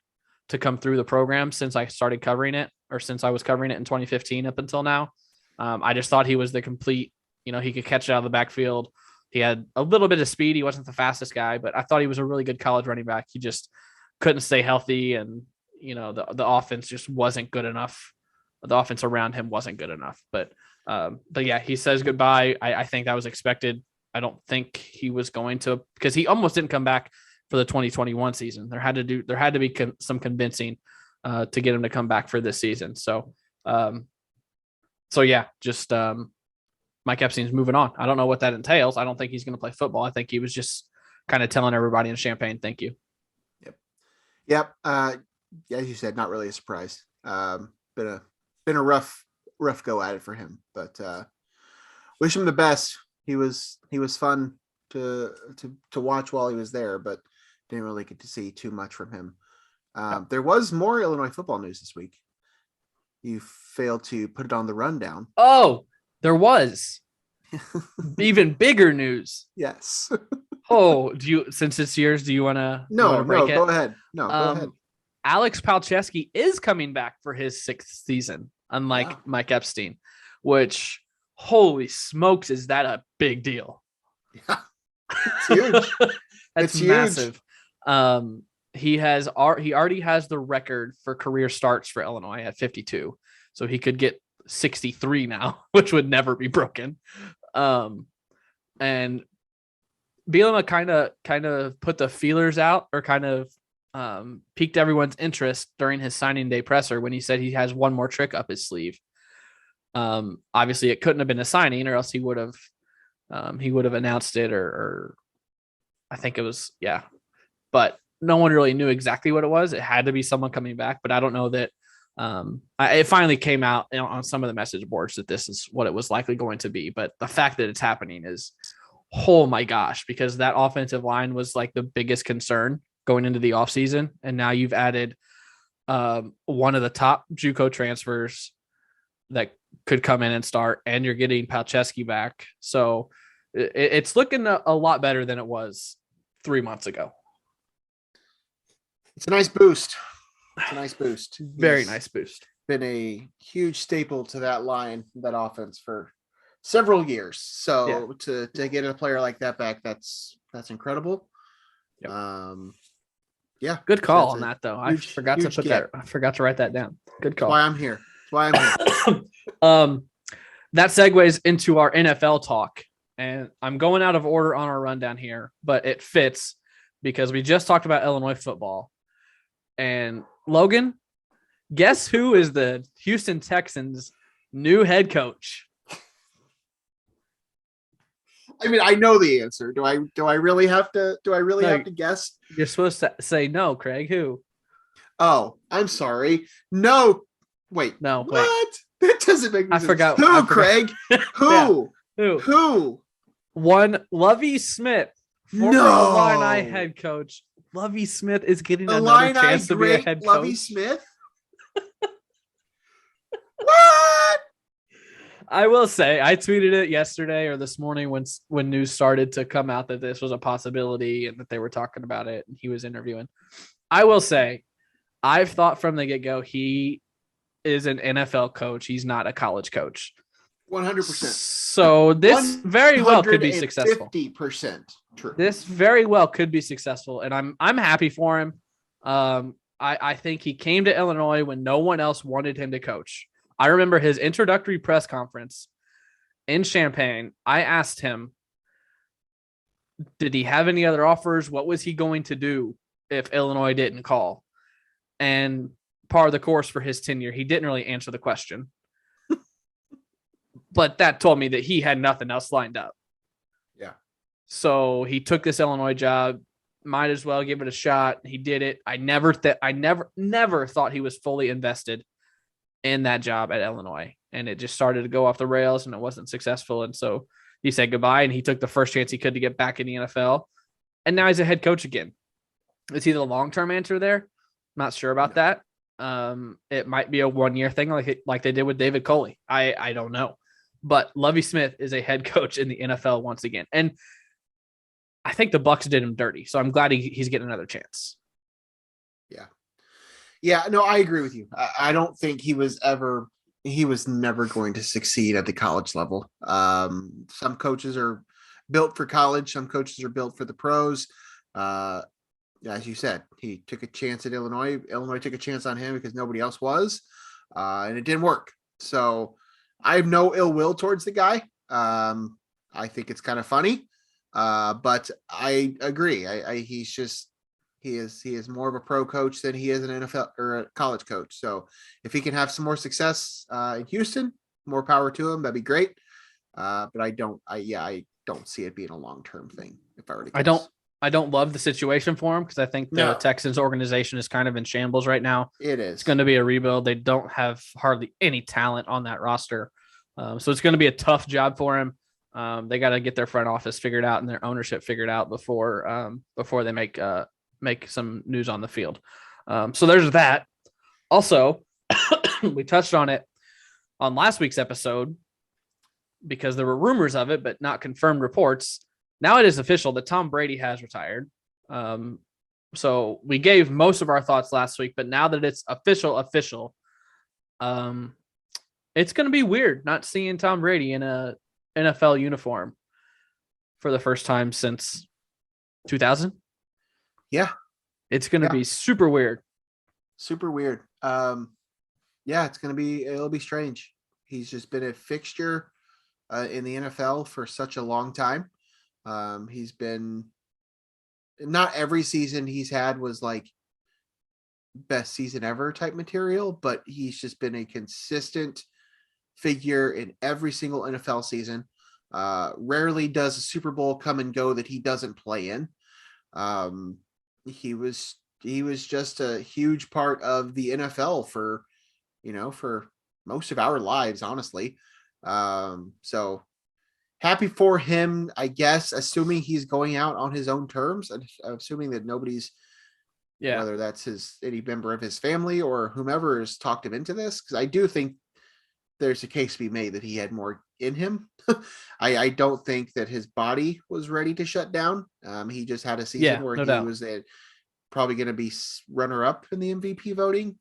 to come through the program since I started covering it, or since I was covering it in 2015 up until now. I just thought he was the complete, he could catch it out of the backfield. He had a little bit of speed. He wasn't the fastest guy, but I thought he was a really good college running back. He just couldn't stay healthy, and the offense just wasn't good enough. The offense around him wasn't good enough. But yeah, he says goodbye. I think that was expected. I don't think he was going to, because he almost didn't come back for the 2021 season. There had to be some convincing to get him to come back for this season. So yeah, just Mike Epstein's moving on. I don't know what that entails. I don't think he's going to play football. I think he was just kind of telling everybody in Champaign, thank you. Yep. As you said, not really a surprise. Been a rough go at it for him, but wish him the best. He was fun to watch while he was there, but didn't really get to see too much from him There was more Illinois football news this week. You failed to put it on the rundown. Oh, there was even bigger news. Yes. Oh, since it's yours, do you want to? No, go ahead. No, go ahead. Alex Palczewski is coming back for his 6th season, unlike Mike Epstein, which, holy smokes, is that a big deal? Yeah, it's huge. That's it's massive. Huge. He already has the record for career starts for Illinois at 52, so he could get 63 now, which would never be broken. And Bielema kind of put the feelers out, or kind of piqued everyone's interest during his signing day presser when he said he has one more trick up his sleeve. Obviously, it couldn't have been a signing, or else he would have announced it, or I think it was but no one really knew exactly what it was. It had to be someone coming back, but I don't know that. It finally came out on some of the message boards that this is what it was likely going to be. But the fact that it's happening is, oh my gosh, because that offensive line was like the biggest concern going into the offseason. And now you've added one of the top JUCO transfers that could come in and start, and you're getting Palczewski back. So it's looking a lot better than it was 3 months ago. It's a nice boost. Very nice boost. Been a huge staple to that line, that offense, for several years. So to get a player like that back, that's incredible. Yep. Good call on that, though. I forgot to write that down. Good call. That's why I'm here. That segues into our NFL talk, and I'm going out of order on our rundown here, but it fits because we just talked about Illinois football. And Logan, guess who is the Houston Texans' new head coach? I mean, I know the answer. Do I really have to guess? You're supposed to say no, Craig. Who? Oh, I'm sorry. No. Wait. No. What? Wait. That doesn't make sense. I forgot. Craig? Who? Who? One, Lovie Smith, former Illini head coach. Lovie Smith is getting another chance to be a head coach. Lovie Smith? What? I will say, I tweeted it yesterday or this morning when news started to come out that this was a possibility and that they were talking about it and he was interviewing. I will say, I've thought from the get-go he is an NFL coach. He's not a college coach. 100%. So this very well could be successful. 50% true. This very well could be successful, and I'm happy for him. I think he came to Illinois when no one else wanted him to coach. I remember his introductory press conference in Champaign. I asked him, did he have any other offers? What was he going to do if Illinois didn't call? And par of the course for his tenure, he didn't really answer the question. But that told me that he had nothing else lined up. Yeah. So he took this Illinois job. Might as well give it a shot. He did it. I never thought he was fully invested in that job at Illinois. And it just started to go off the rails and it wasn't successful. And so he said goodbye and he took the first chance he could to get back in the NFL. And now he's a head coach again. Is he the long-term answer there? Not sure about that. It might be a 1-year thing like they did with David Coley. I don't know. But Lovie Smith is a head coach in the NFL once again. And I think the Bucs did him dirty. So I'm glad he's getting another chance. Yeah. Yeah, no, I agree with you. I don't think he was never going to succeed at the college level. Some coaches are built for college. Some coaches are built for the pros. As you said, he took a chance at Illinois. Illinois took a chance on him because nobody else was, and it didn't work. So I have no ill will towards the guy. I think it's kind of funny, but I agree. He is more of a pro coach than he is an NFL or a college coach. So if he can have some more success in Houston, more power to him. That'd be great. But I don't see it being a long-term thing. If I were to guess. I don't love the situation for him because I think the Texans organization is kind of in shambles right now. It is. It's going to be a rebuild. They don't have hardly any talent on that roster. So it's going to be a tough job for him. They got to get their front office figured out and their ownership figured out before they make some news on the field. So there's that. Also, we touched on it on last week's episode because there were rumors of it, but not confirmed reports. Now it is official that Tom Brady has retired. So we gave most of our thoughts last week, but now that it's official, it's going to be weird not seeing Tom Brady in a NFL uniform for the first time since 2000. Yeah. It's going to be super weird. Super weird. It'll be strange. He's just been a fixture in the NFL for such a long time. He's been, not every season he's had was like best season ever type material, but he's just been a consistent figure in every single NFL season. Rarely does a Super Bowl come and go that he doesn't play in. He was just a huge part of the NFL for most of our lives, honestly. So happy for him, I guess, assuming he's going out on his own terms, assuming that nobody's, whether that's any member of his family or whomever has talked him into this, because I do think there's a case to be made that he had more in him. I don't think that his body was ready to shut down. He just had a season where he was probably going to be runner up in the MVP voting.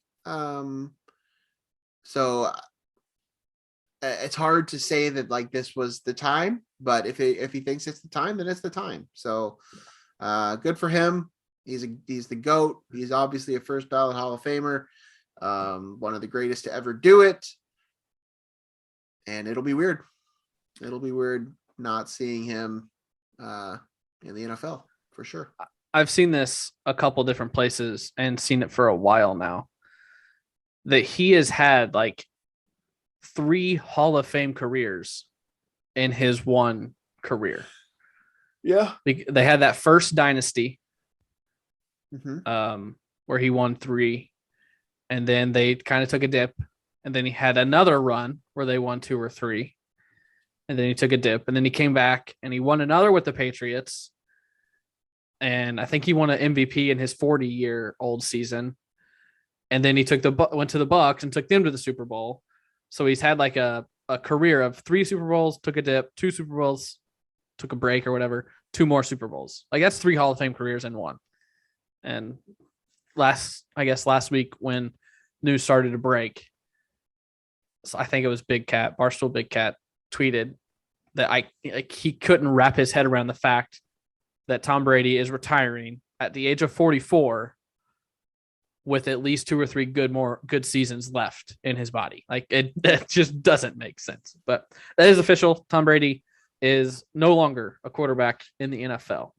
So it's hard to say that like this was the time, but if he thinks it's the time, then it's the time. So good for him. He's the GOAT. He's obviously a first ballot Hall of Famer, one of the greatest to ever do it. And it'll be weird. It'll be weird not seeing him in the NFL for sure. I've seen this a couple different places and seen it for a while now, that he has had like 3 Hall of Fame careers in his one career. Yeah. They had that first dynasty Mm-hmm. where he won 3, and then they kind of took a dip, and then he had another run where they won 2 or 3, and then he took a dip, and then he came back and he won another with the Patriots. And I think he won an MVP in his 40-year-old season. And then he went to the Bucs and took them to the Super Bowl. So he's had like a career of 3 Super Bowls, took a dip, 2 Super Bowls, took a break or whatever, 2 more Super Bowls. Like that's 3 Hall of Fame careers in one. And last week when news started to break, so I think it was Big Cat, Barstool Big Cat tweeted that he couldn't wrap his head around the fact that Tom Brady is retiring at the age of 44 with at least 2 or 3 good seasons left in his body. Like it just doesn't make sense, but that is official. Tom Brady is no longer a quarterback in the NFL.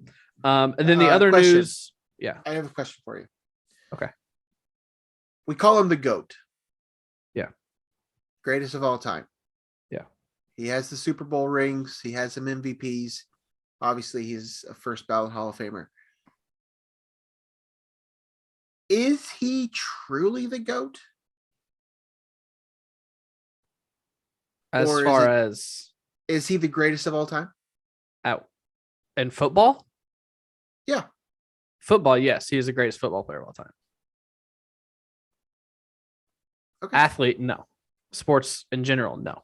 And then the other question. news. Yeah. I have a question for you. Okay. We call him the GOAT. Yeah. Greatest of all time. Yeah. He has the Super Bowl rings. He has some MVPs. Obviously, he's a first ballot Hall of Famer. Is he truly the GOAT? Is he the greatest of all time? Out in football? Yeah. Football, yes. He is the greatest football player of all time. Okay. Athlete, no. Sports in general, no.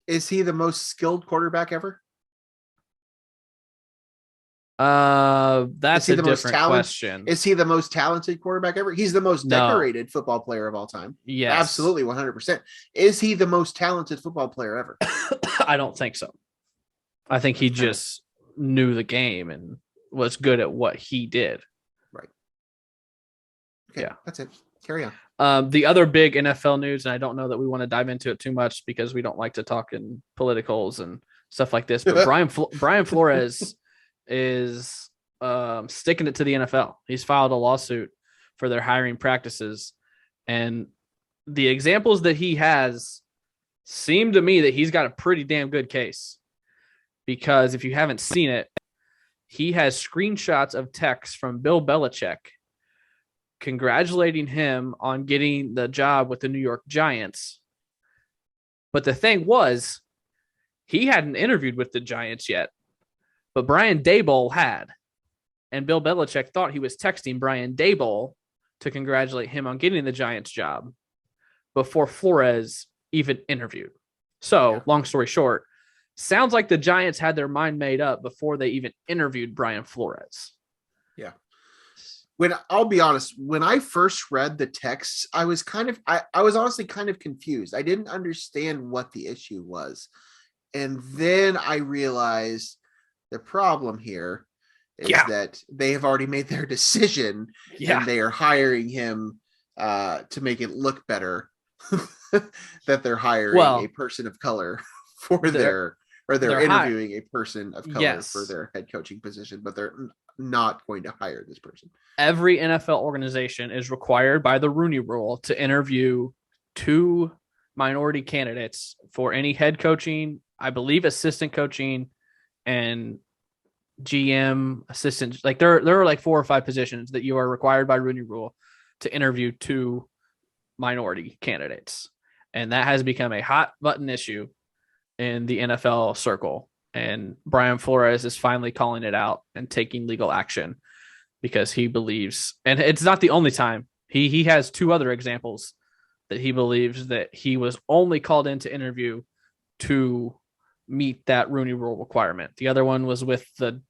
Is he the most skilled quarterback ever? That's a different question. Is he the most talented quarterback ever? He's the most decorated football player of all time. Yes. Absolutely, 100%. Is he the most talented football player ever? I don't think so. I think he just knew the game and was good at what he did. Right. Okay, yeah. That's it. Carry on. The other big NFL news, and I don't know that we want to dive into it too much because we don't like to talk in politicals and stuff like this, but Brian Flores is sticking it to the NFL. He's filed a lawsuit for their hiring practices, and the examples that he has seem to me that he's got a pretty damn good case, because if you haven't seen it, he has screenshots of texts from Bill Belichick congratulating him on getting the job with the New York Giants. But the thing was, he hadn't interviewed with the Giants yet, but Brian Daboll had. And Bill Belichick thought he was texting Brian Daboll to congratulate him on getting the Giants job before Flores even interviewed. So, long story short, sounds like the Giants had their mind made up before they even interviewed Brian Flores. Yeah. I'll be honest, when I first read the text, I was honestly kind of confused. I didn't understand what the issue was. And then I realized the problem here is that they have already made their decision and they are hiring him to make it look better that they're hiring a person of color for they're interviewing a person of color for their head coaching position, but they're not going to hire this person. Every NFL organization is required by the Rooney Rule to interview 2 minority candidates for any head coaching, I believe assistant coaching, and GM assistant. Like there are like 4 or 5 positions that you are required by Rooney Rule to interview 2 minority candidates. And that has become a hot button issue in the NFL circle. And Brian Flores is finally calling it out and taking legal action because he believes, and it's not the only time. He has 2 other examples that he believes that he was only called in to interview to meet that Rooney Rule requirement. The other one was with the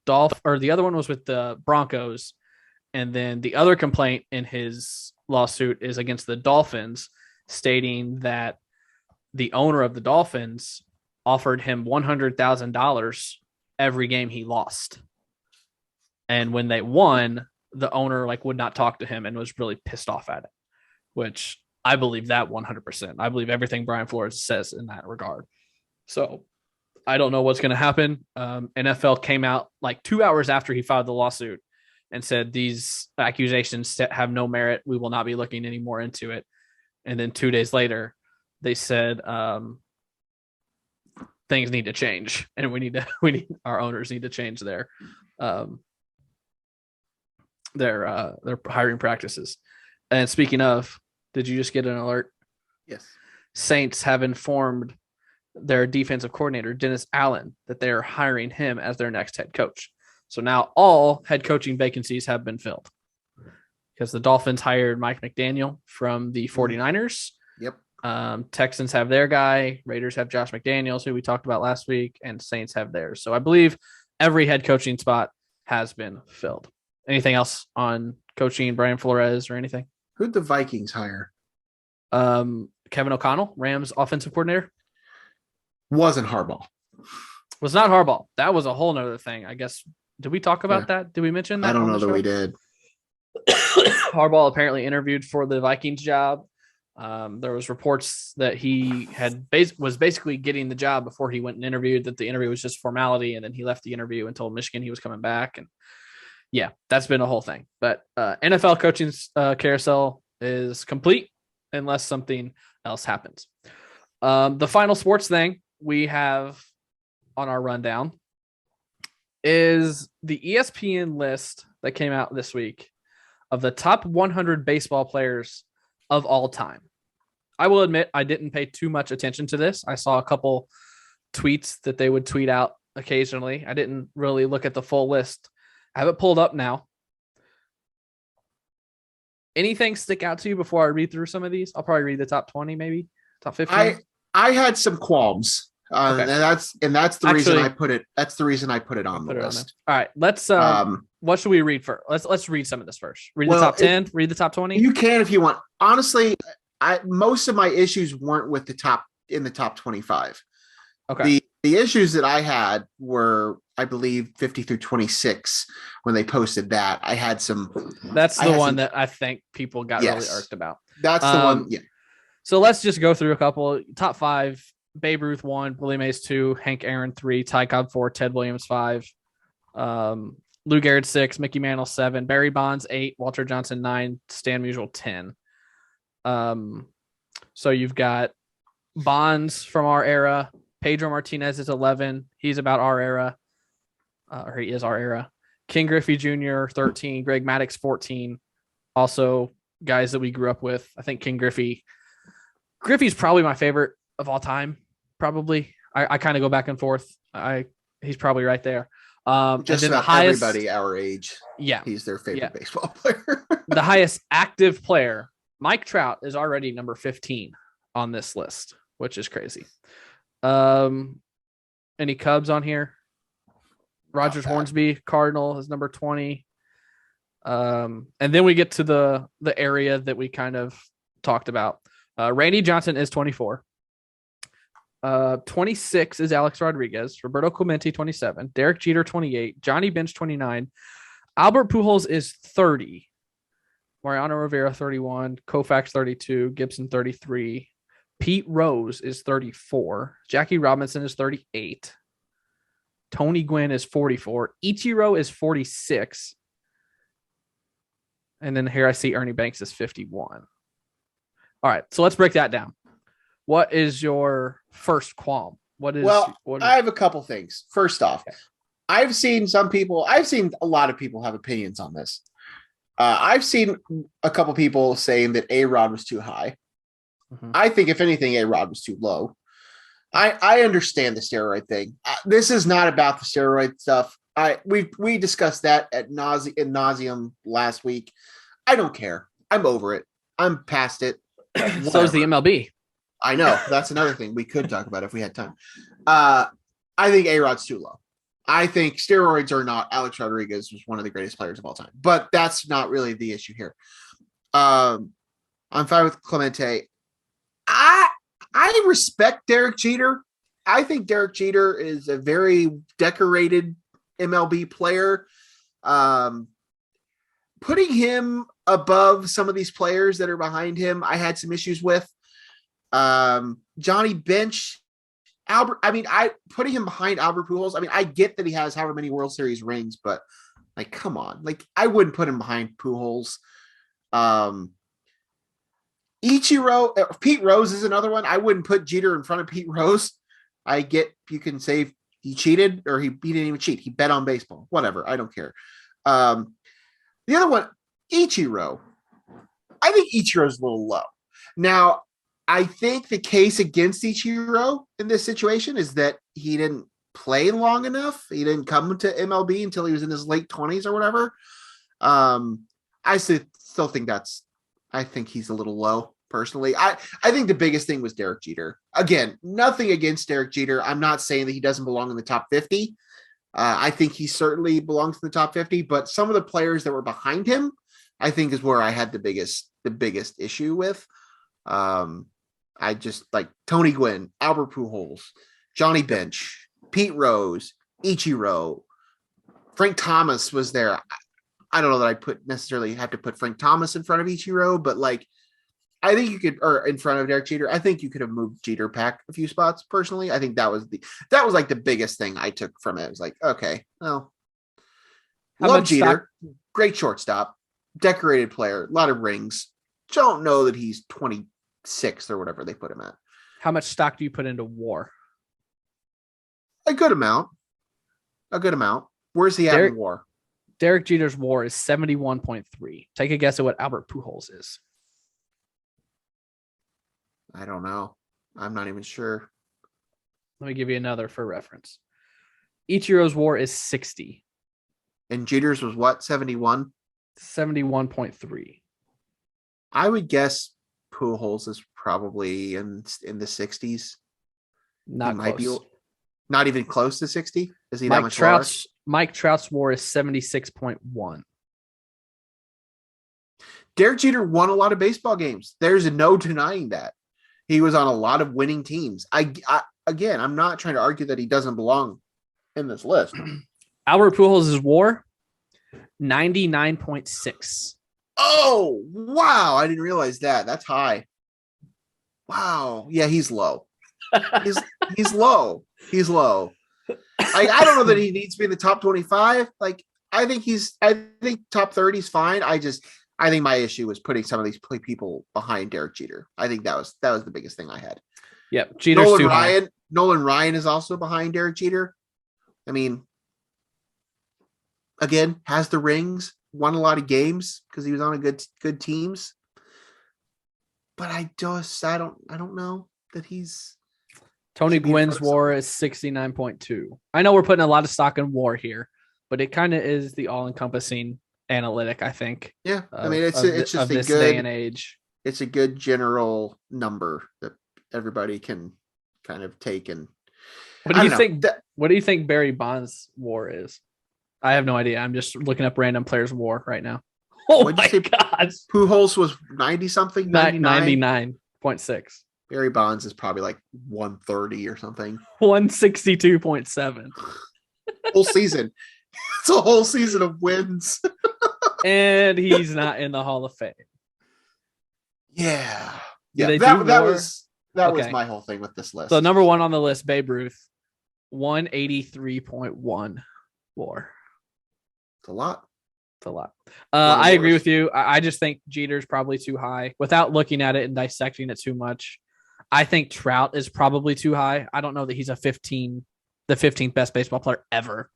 Broncos. And then the other complaint in his lawsuit is against the Dolphins, stating that the owner of the Dolphins offered him $100,000 every game he lost. And when they won, the owner would not talk to him and was really pissed off at it, which I believe that 100%. I believe everything Brian Flores says in that regard. So I don't know what's going to happen. NFL came out 2 hours after he filed the lawsuit and said these accusations have no merit. We will not be looking any more into it. And then 2 days later, they said things need to change, and our owners need to change their hiring practices. And speaking of, did you just get an alert? Yes. Saints have informed their defensive coordinator, Dennis Allen, that they are hiring him as their next head coach. So now all head coaching vacancies have been filled because the Dolphins hired Mike McDaniel from the 49ers. Yep. Texans have their guy. Raiders have Josh McDaniels, who we talked about last week, and Saints have theirs. So I believe every head coaching spot has been filled. Anything else on coaching Brian Flores or anything? Who'd the Vikings hire? Kevin O'Connell, Rams offensive coordinator. Wasn't Harbaugh. Was not Harbaugh. That was a whole nother thing, I guess. Did we talk about that? Did we mention that? I don't know that we did. Harbaugh apparently interviewed for the Vikings job. There was reports that he was basically getting the job before he went and interviewed, that the interview was just formality, and then he left the interview and told Michigan he was coming back. And yeah, that's been a whole thing. But NFL coaching carousel is complete unless something else happens. The final sports thing we have on our rundown is the ESPN list that came out this week of the top 100 baseball players of all time. I will admit I didn't pay too much attention to this. I saw a couple tweets that they would tweet out occasionally. I didn't really look at the full list. I have it pulled up now. Anything stick out to you before I read through some of these? I'll probably read the top 20, maybe top 15. I had some qualms. Okay. and that's the reason I put it. That's the reason I put it on the list. All right, let's. What should we read first? Let's read some of this first. Read the top 10. Read the top 20. You can if you want. Honestly, most of my issues weren't with the top 25. Okay. The issues that I had were, I believe, 50 through 26 when they posted that. I had some. That's the one that I think people got really irked about. That's the one. Yeah. So let's just go through a couple. Top 5. Babe Ruth 1, Willie Mays 2, Hank Aaron 3, Ty Cobb 4, Ted Williams 5, Lou Gehrig 6, Mickey Mantle 7, Barry Bonds 8, Walter Johnson 9, Stan Musial 10. So you've got Bonds from our era. Pedro Martinez is 11. He's about our era. Or he is our era. King Griffey Jr. 13, Greg Maddux 14. Also guys that we grew up with. I think King Griffey's probably my favorite of all time. Probably. I kind of go back and forth. He's probably right there. Just and then about the highest, everybody our age, yeah, he's their favorite baseball player. the highest active player, Mike Trout, is already number 15 on this list, which is crazy. Any Cubs on here? Rogers Hornsby, Cardinal, is number 20. And then we get to the area that we kind of talked about. Randy Johnson is 24. 26 is Alex Rodriguez. Roberto Clemente, 27. Derek Jeter, 28. Johnny Bench, 29. Albert Pujols is 30. Mariano Rivera, 31. Koufax, 32. Gibson, 33. Pete Rose is 34. Jackie Robinson is 38. Tony Gwynn is 44. Ichiro is 46. And then here I see Ernie Banks is 51. All right, so let's break that down. What is your first qualm? I have a couple things. First off, okay. I've seen a lot of people have opinions on this. I've seen a couple people saying that A-Rod was too high. Mm-hmm. I think if anything, A-Rod was too low. I understand the steroid thing. This is not about the steroid stuff. We discussed that ad nauseum last week. I don't care. I'm over it. I'm past it. So is the MLB. I know. That's another thing we could talk about if we had time. I think A-Rod's too low. I think steroids are not. Alex Rodriguez was one of the greatest players of all time, but that's not really the issue here. I'm fine with Clemente. I respect Derek Jeter. I think Derek Jeter is a very decorated MLB player. Putting him above some of these players that are behind him, I had some issues with. Johnny Bench, Albert. I mean, putting him behind Albert Pujols. I mean, I get that he has however many World Series rings, but like, come on, like I wouldn't put him behind Pujols. Ichiro, Pete Rose is another one. I wouldn't put Jeter in front of Pete Rose. I get you can say he cheated or he didn't even cheat. He bet on baseball. Whatever. I don't care. The other one, Ichiro. I think Ichiro's a little low. Now, I think the case against Ichiro in this situation is that he didn't play long enough. He didn't come to MLB until he was in his late 20s or whatever. I still think I think he's a little low, personally. I think the biggest thing was Derek Jeter. Again, nothing against Derek Jeter. I'm not saying that he doesn't belong in the top 50. I think he certainly belongs in the top 50, but some of the players that were behind him, I think is where I had the biggest issue with. I just like Tony Gwynn, Albert Pujols, Johnny Bench, Pete Rose, Ichiro, Frank Thomas was there. I don't know that I necessarily have to put Frank Thomas in front of Ichiro, but like, I think you could, or in front of Derek Jeter. I think you could have moved Jeter back a few spots. Personally, I think that was like the biggest thing I took from it. It was like, okay, well, love Jeter, great shortstop, decorated player, a lot of rings. Don't know that he's 26 or whatever they put him at. How much stock do you put into WAR? A good amount. Where's he at in WAR? Derek Jeter's WAR is 71.3. Take a guess at what Albert Pujols is. I don't know. I'm not even sure. Let me give you another for reference. Ichiro's WAR is 60. And Jeter's was what? 71? 71.3. I would guess Pujols is probably in the 60s. Not close. Not even close to 60? Is he that much lower? Mike Trout's WAR is 76.1. Derek Jeter won a lot of baseball games. There's no denying that. He was on a lot of winning teams. Again, I'm not trying to argue that he doesn't belong in this list. Albert Pujols' WAR, 99.6. Oh, wow. I didn't realize that. That's high. Wow. Yeah, he's low. He's low. He's low. I don't know that he needs to be in the top 25. Like, I think top 30 is fine. I think my issue was putting some of these people behind Derek Jeter. I think that was the biggest thing I had. Yep. Jeter's too high. Nolan Ryan is also behind Derek Jeter. I mean, again, has the rings, won a lot of games because he was on a good teams. But I don't know that he's Tony Gwynn's WAR is 69.2. I know we're putting a lot of stock in WAR here. but it kind of is the all-encompassing analytic, I think. Yeah, I of- mean, it's of just a this day and good age. it's a good general number that everybody can kind of take. And What do I you don't know. think? What do you think Barry Bonds' WAR is? I have no idea. I'm just looking up random players' WAR right now. Oh What'd my you say? God, Pujols was 90 something, 99. 99.6, Barry Bonds is probably like 130 or something. 162.7, Whole season. It's a whole season of wins. and he's not in the Hall of Fame. Yeah. Do they That do that WAR? was Okay. my whole thing with this list. So number one on the list, Babe Ruth, 183.1 WAR. It's a lot. It's a lot. Lot of I agree wars. with you. I just think Jeter's probably too high. Without looking at it and dissecting it too much, I think Trout is probably too high. I don't know that he's the 15th best baseball player ever.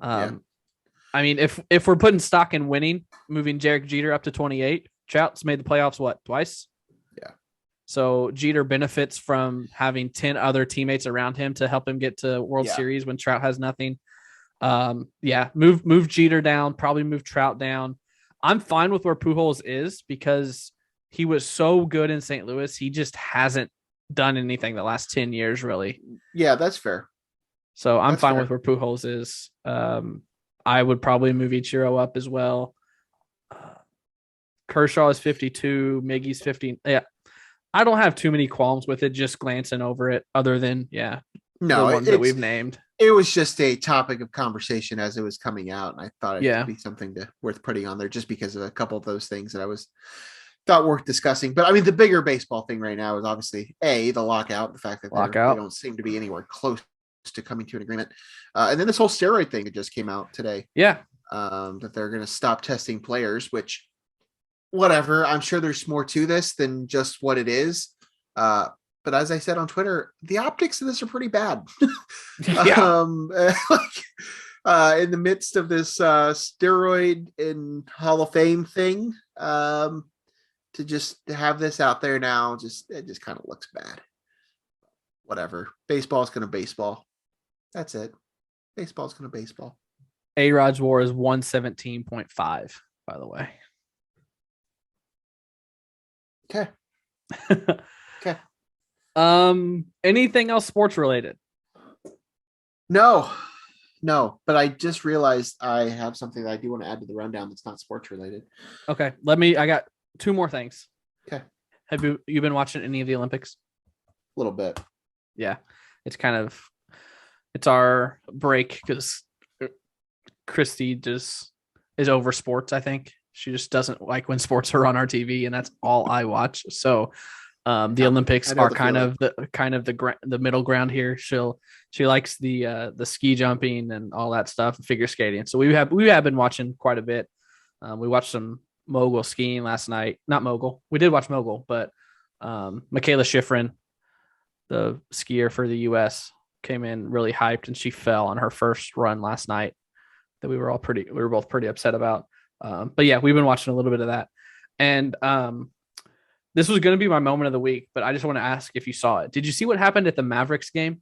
Yeah. I mean, if we're putting stock in winning, moving Derek Jeter up to 28, Trout's made the playoffs twice? Yeah. So Jeter benefits from having 10 other teammates around him to help him get to World Yeah. Series when Trout has nothing. Move Jeter down, probably move Trout down. I'm fine with where Pujols is because he was so good in St. Louis. He just hasn't done anything the last 10 years, really. Yeah, that's fair. So I'm That's fine fair. with where Pujols is. I would probably move Ichiro up as well. Kershaw is 52. Miggy's 15. Yeah. I don't have too many qualms with it, just glancing over it, other than, the ones that we've named. It was just a topic of conversation as it was coming out, and I thought it Yeah. would be something worth putting on there just because of a couple of those things that I thought worth discussing. But I mean, the bigger baseball thing right now is obviously the lockout, the fact that they don't seem to be anywhere close to coming to an agreement, and then this whole steroid thing that just came out today. Yeah, that they're going to stop testing players, which whatever. I'm sure there's more to this than just what it is. But as I said on Twitter, the optics of this are pretty bad. Yeah. In the midst of this steroid and Hall of Fame thing, to just have this out there now, it just kind of looks bad. Whatever. Baseball's going to baseball. That's it. Baseball's going to baseball. A-Rod's WAR is 117.5, by the way. Okay. Okay. Anything else sports related? No, but I just realized I have something that I do want to add to the rundown that's not sports related. Okay. I got two more things. Okay. Have you been watching any of the Olympics? A little bit. Yeah. It's our break because Christy just is over sports, I think. She just doesn't like when sports are on our TV, and that's all I watch. So the Olympics are kind of the middle ground here. She likes the ski jumping and all that stuff, figure skating. So we have been watching quite a bit. We watched some mogul skiing last night. Not mogul. We did watch mogul, but Michaela Schifrin, the skier for the U.S., came in really hyped, and she fell on her first run last night. That we were both pretty upset about. But yeah, we've been watching a little bit of that, and this was going to be my moment of the week, but I just want to ask if you saw it. Did you see what happened at the Mavericks game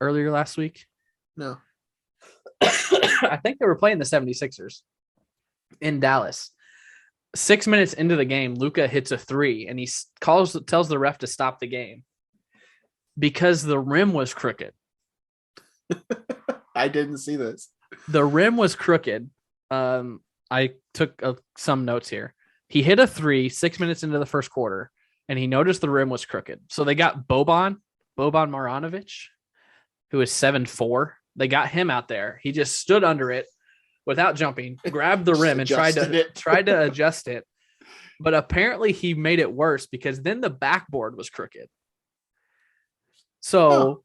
earlier last week? No. I think they were playing the 76ers in Dallas. 6 minutes into the game, Luka hits a three, and he tells the ref to stop the game because the rim was crooked. I didn't see this. The rim was crooked. I took some notes here. He hit a three 6 minutes into the first quarter, and he noticed the rim was crooked. So they got Boban Marjanovic, who is 7'4". They got him out there. He just stood under it without jumping, grabbed the rim, and tried to adjust it. But apparently he made it worse because then the backboard was crooked. So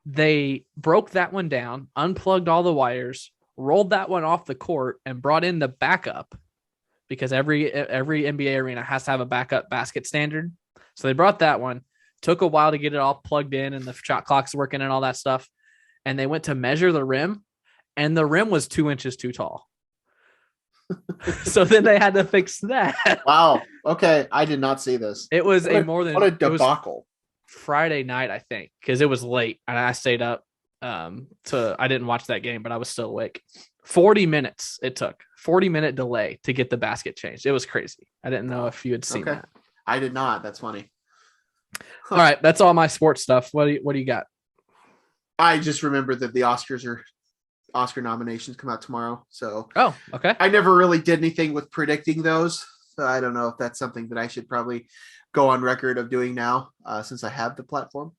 they broke that one down, unplugged all the wires, rolled that one off the court, and brought in the backup because every NBA arena has to have a backup basket standard. So they brought that one. Took a while to get it all plugged in and the shot clock's working and all that stuff. And they went to measure the rim, and the rim was 2 inches too tall. So then they had to fix that. Wow. Okay. I did not see this. It was what a debacle. Friday night, I think, because it was late and I stayed up I didn't watch that game, but I was still awake. 40 minutes it took. 40-minute delay to get the basket changed. It was crazy. I didn't know if you had seen that. I did not. That's funny. All right, that's all my sports stuff. What do you got? I just remembered that the Oscar nominations come out tomorrow. So okay. I never really did anything with predicting those. So I don't know if that's something that I should probably go on record of doing now, since I have the platform.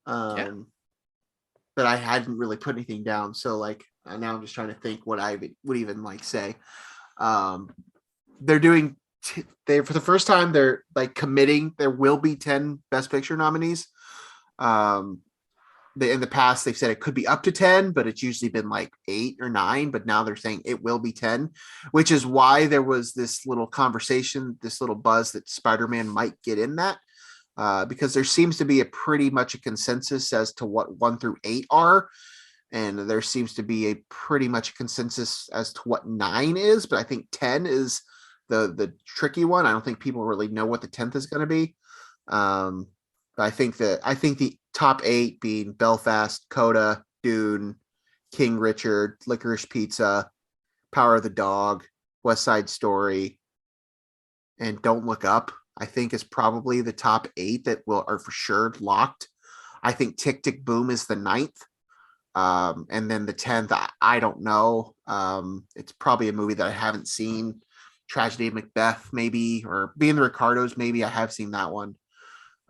But I hadn't really put anything down. So like now I'm just trying to think what I would even like say. They're doing for the first time, they're like committing there will be 10 Best Picture nominees. In the past, they've said it could be up to 10, but it's usually been like 8 or 9. But now they're saying it will be 10, which is why there was this little conversation, this little buzz that Spider-Man might get in that, because there seems to be pretty much a consensus as to what 1 through 8 are. And there seems to be a pretty much a consensus as to what 9 is. But I think 10 is the tricky one. I don't think people really know what the 10th is going to be. But I think the top 8 being Belfast, Coda, Dune, King Richard, Licorice Pizza, Power of the Dog, West Side Story, and Don't Look Up, I think is probably the top 8 that are for sure locked. I think Tick Tick Boom is the 9th. And then the 10th, I don't know. It's probably a movie that I haven't seen. Tragedy of Macbeth, maybe, or Being the Ricardos, maybe. I have seen that one.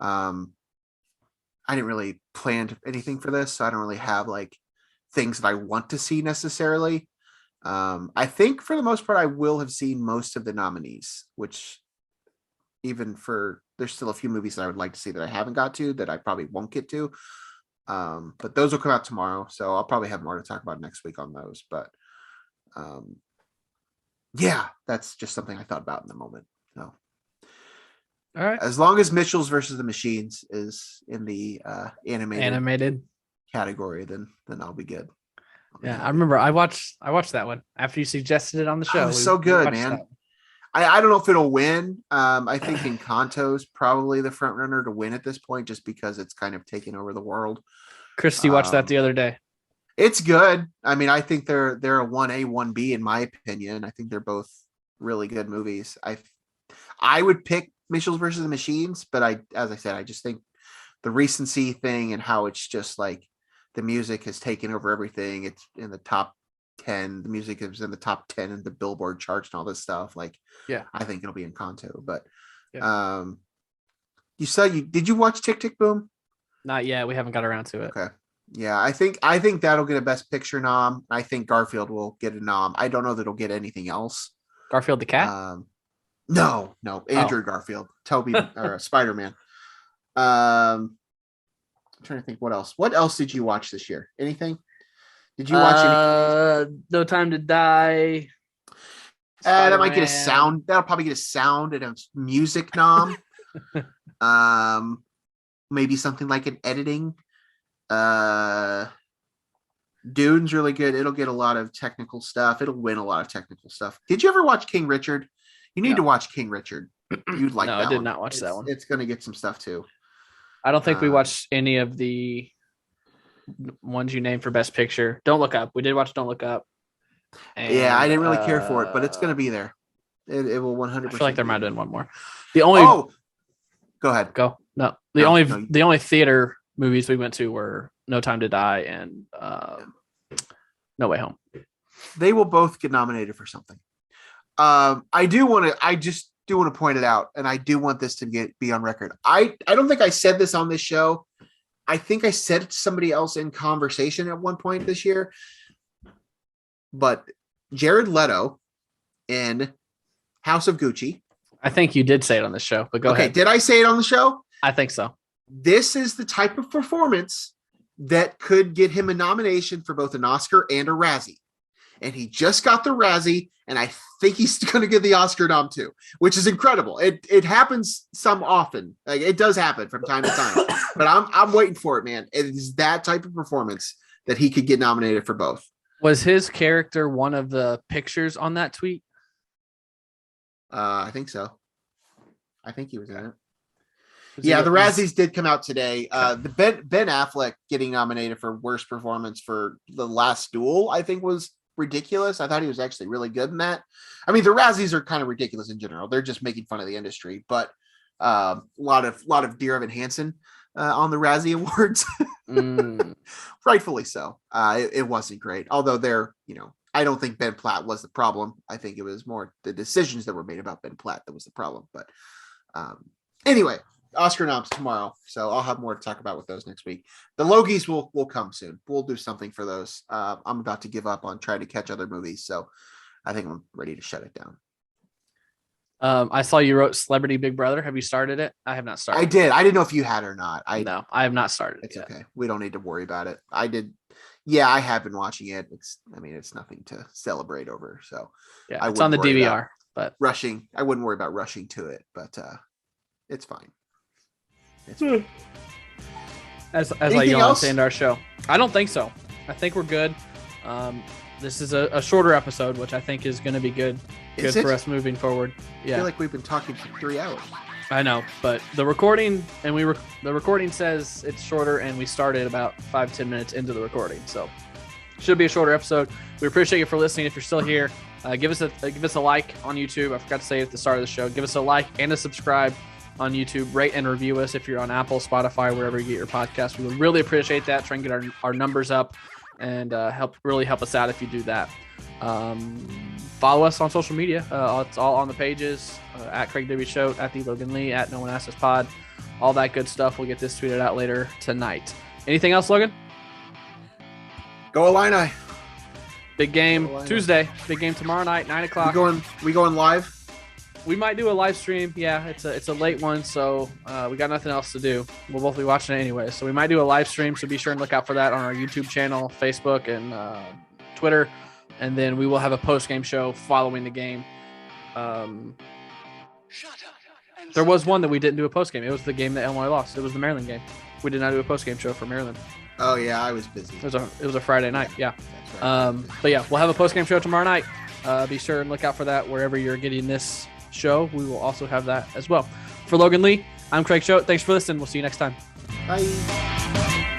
I didn't really plan anything for this, so I don't really have like things that I want to see necessarily. I think for the most part, I will have seen most of the nominees, which there's still a few movies that I would like to see that I haven't got to that I probably won't get to. But those will come out tomorrow, so I'll probably have more to talk about next week on those. But yeah, that's just something I thought about in the moment. So. All right. As long as Mitchell's versus the Machines is in the animated category, then I'll be good. I remember I watched that one after you suggested it on the show. It was so good, man. I don't know if it'll win. I think Encanto's probably the front runner to win at this point, just because it's kind of taken over the world. Christy watched that the other day. It's good. I mean, I think they're a 1A, 1B in my opinion. I think they're both really good movies. I would pick Mitchell's versus the Machines, but as I said, I just think the recency thing and how it's just like the music has taken over everything. It's in the top 10. The music is in the top 10 in the Billboard charts and all this stuff. Like, yeah, I think it'll be Encanto. But did you watch Tick Tick Boom? Not yet. We haven't got around to it. Okay. Yeah, I think that'll get a Best Picture nom. I think Garfield will get a nom. I don't know that it'll get anything else. Garfield the cat? No, Andrew Garfield, Toby or Spider-Man. I'm trying to think what else. What else did you watch this year? Anything? Did you watch anything? No Time to Die. That might get a sound. That'll probably get a sound and a music nom. Maybe something like an editing. Dune's really good. It'll get a lot of technical stuff. It'll win a lot of technical stuff. Did you ever watch King Richard? You need to watch King Richard. You'd like that one. No, I did not watch that one. It's going to get some stuff too. I don't think we watched any of the ones you named for Best Picture. Don't Look Up. We did watch Don't Look Up. And, I didn't really care for it, but it's going to be there. It will 100%. I feel like there might have been one more. Go ahead. Go. No. The only theater movies we went to were No Time to Die and No Way Home. They will both get nominated for something. I just do want to point it out, and I do want this to be on record. I don't think I said this on this show. I think I said it to somebody else in conversation at one point this year. But Jared Leto in House of Gucci. I think you did say it on the show, but go ahead. Did I say it on the show? I think so. This is the type of performance that could get him a nomination for both an Oscar and a Razzie. And he just got the Razzie, and I think he's going to get the Oscar nom too, which is incredible. It happens some often. Like, it does happen from time to time, but I'm waiting for it, man. It is that type of performance that he could get nominated for both. Was his character one of the pictures on that tweet? I think so. I think he was in it. Yeah, the Razzies did come out today. The Ben Affleck getting nominated for worst performance for The Last Duel, I think, was ridiculous. I thought he was actually really good in that. I mean, the Razzies are kind of ridiculous in general. They're just making fun of the industry, but a lot of Dear Evan Hansen on the Razzie Awards, rightfully so. It wasn't great, although I don't think Ben Platt was the problem. I think it was more the decisions that were made about Ben Platt that was the problem. But anyway, Oscar noms tomorrow, so I'll have more to talk about with those next week. The Logies will come soon. We'll do something for those. I'm about to give up on trying to catch other movies, so I think I'm ready to shut it down. I saw you wrote Celebrity Big Brother. Have you started it? I have not started. I did. I didn't know if you had or not. No, I have not started. It's okay. We don't need to worry about it. I did. Yeah, I have been watching it. It's nothing to celebrate over. So yeah, it's on the DVR, but rushing. I wouldn't worry about rushing to it, but it's fine. As I yawn to end our show, I don't think so. I think we're good. This is a shorter episode, which I think is going to be good for us moving forward. Yeah, I feel like we've been talking for 3 hours. I know, but the recording the recording says it's shorter, and we started about 5-10 minutes into the recording, so should be a shorter episode. We appreciate you for listening. If you're still here, give us a like on YouTube. I forgot to say at the start of the show. Give us a like and a subscribe on YouTube. Rate and review us if you're on Apple, Spotify, wherever you get your podcast. We would really appreciate that. Try and get our numbers up, and help us out if you do that. Follow us on social media. It's all on the pages, at Craig W. Choate, at the Logan Lee, at No One Asked Us Pod, all that good stuff. We'll get this tweeted out later tonight. Anything else, Logan? Go Illini. Big game Tuesday. Big game tomorrow night, 9 o'clock. We going live? We might do a live stream. Yeah, it's a late one, so we got nothing else to do. We'll both be watching it anyway, so we might do a live stream. So be sure and look out for that on our YouTube channel, Facebook, and Twitter. And then we will have a post-game show following the game. There was one that we didn't do a post-game. It was the game that Illinois lost. It was the Maryland game. We did not do a post-game show for Maryland. Oh yeah, I was busy. It was a Friday night. Yeah. That's right. But yeah, we'll have a post-game show tomorrow night. Be sure and look out for that wherever you're getting this show. We will also have that as well. For Logan Lee, I'm Craig Choate. Thanks for listening. We'll see you next time. Bye.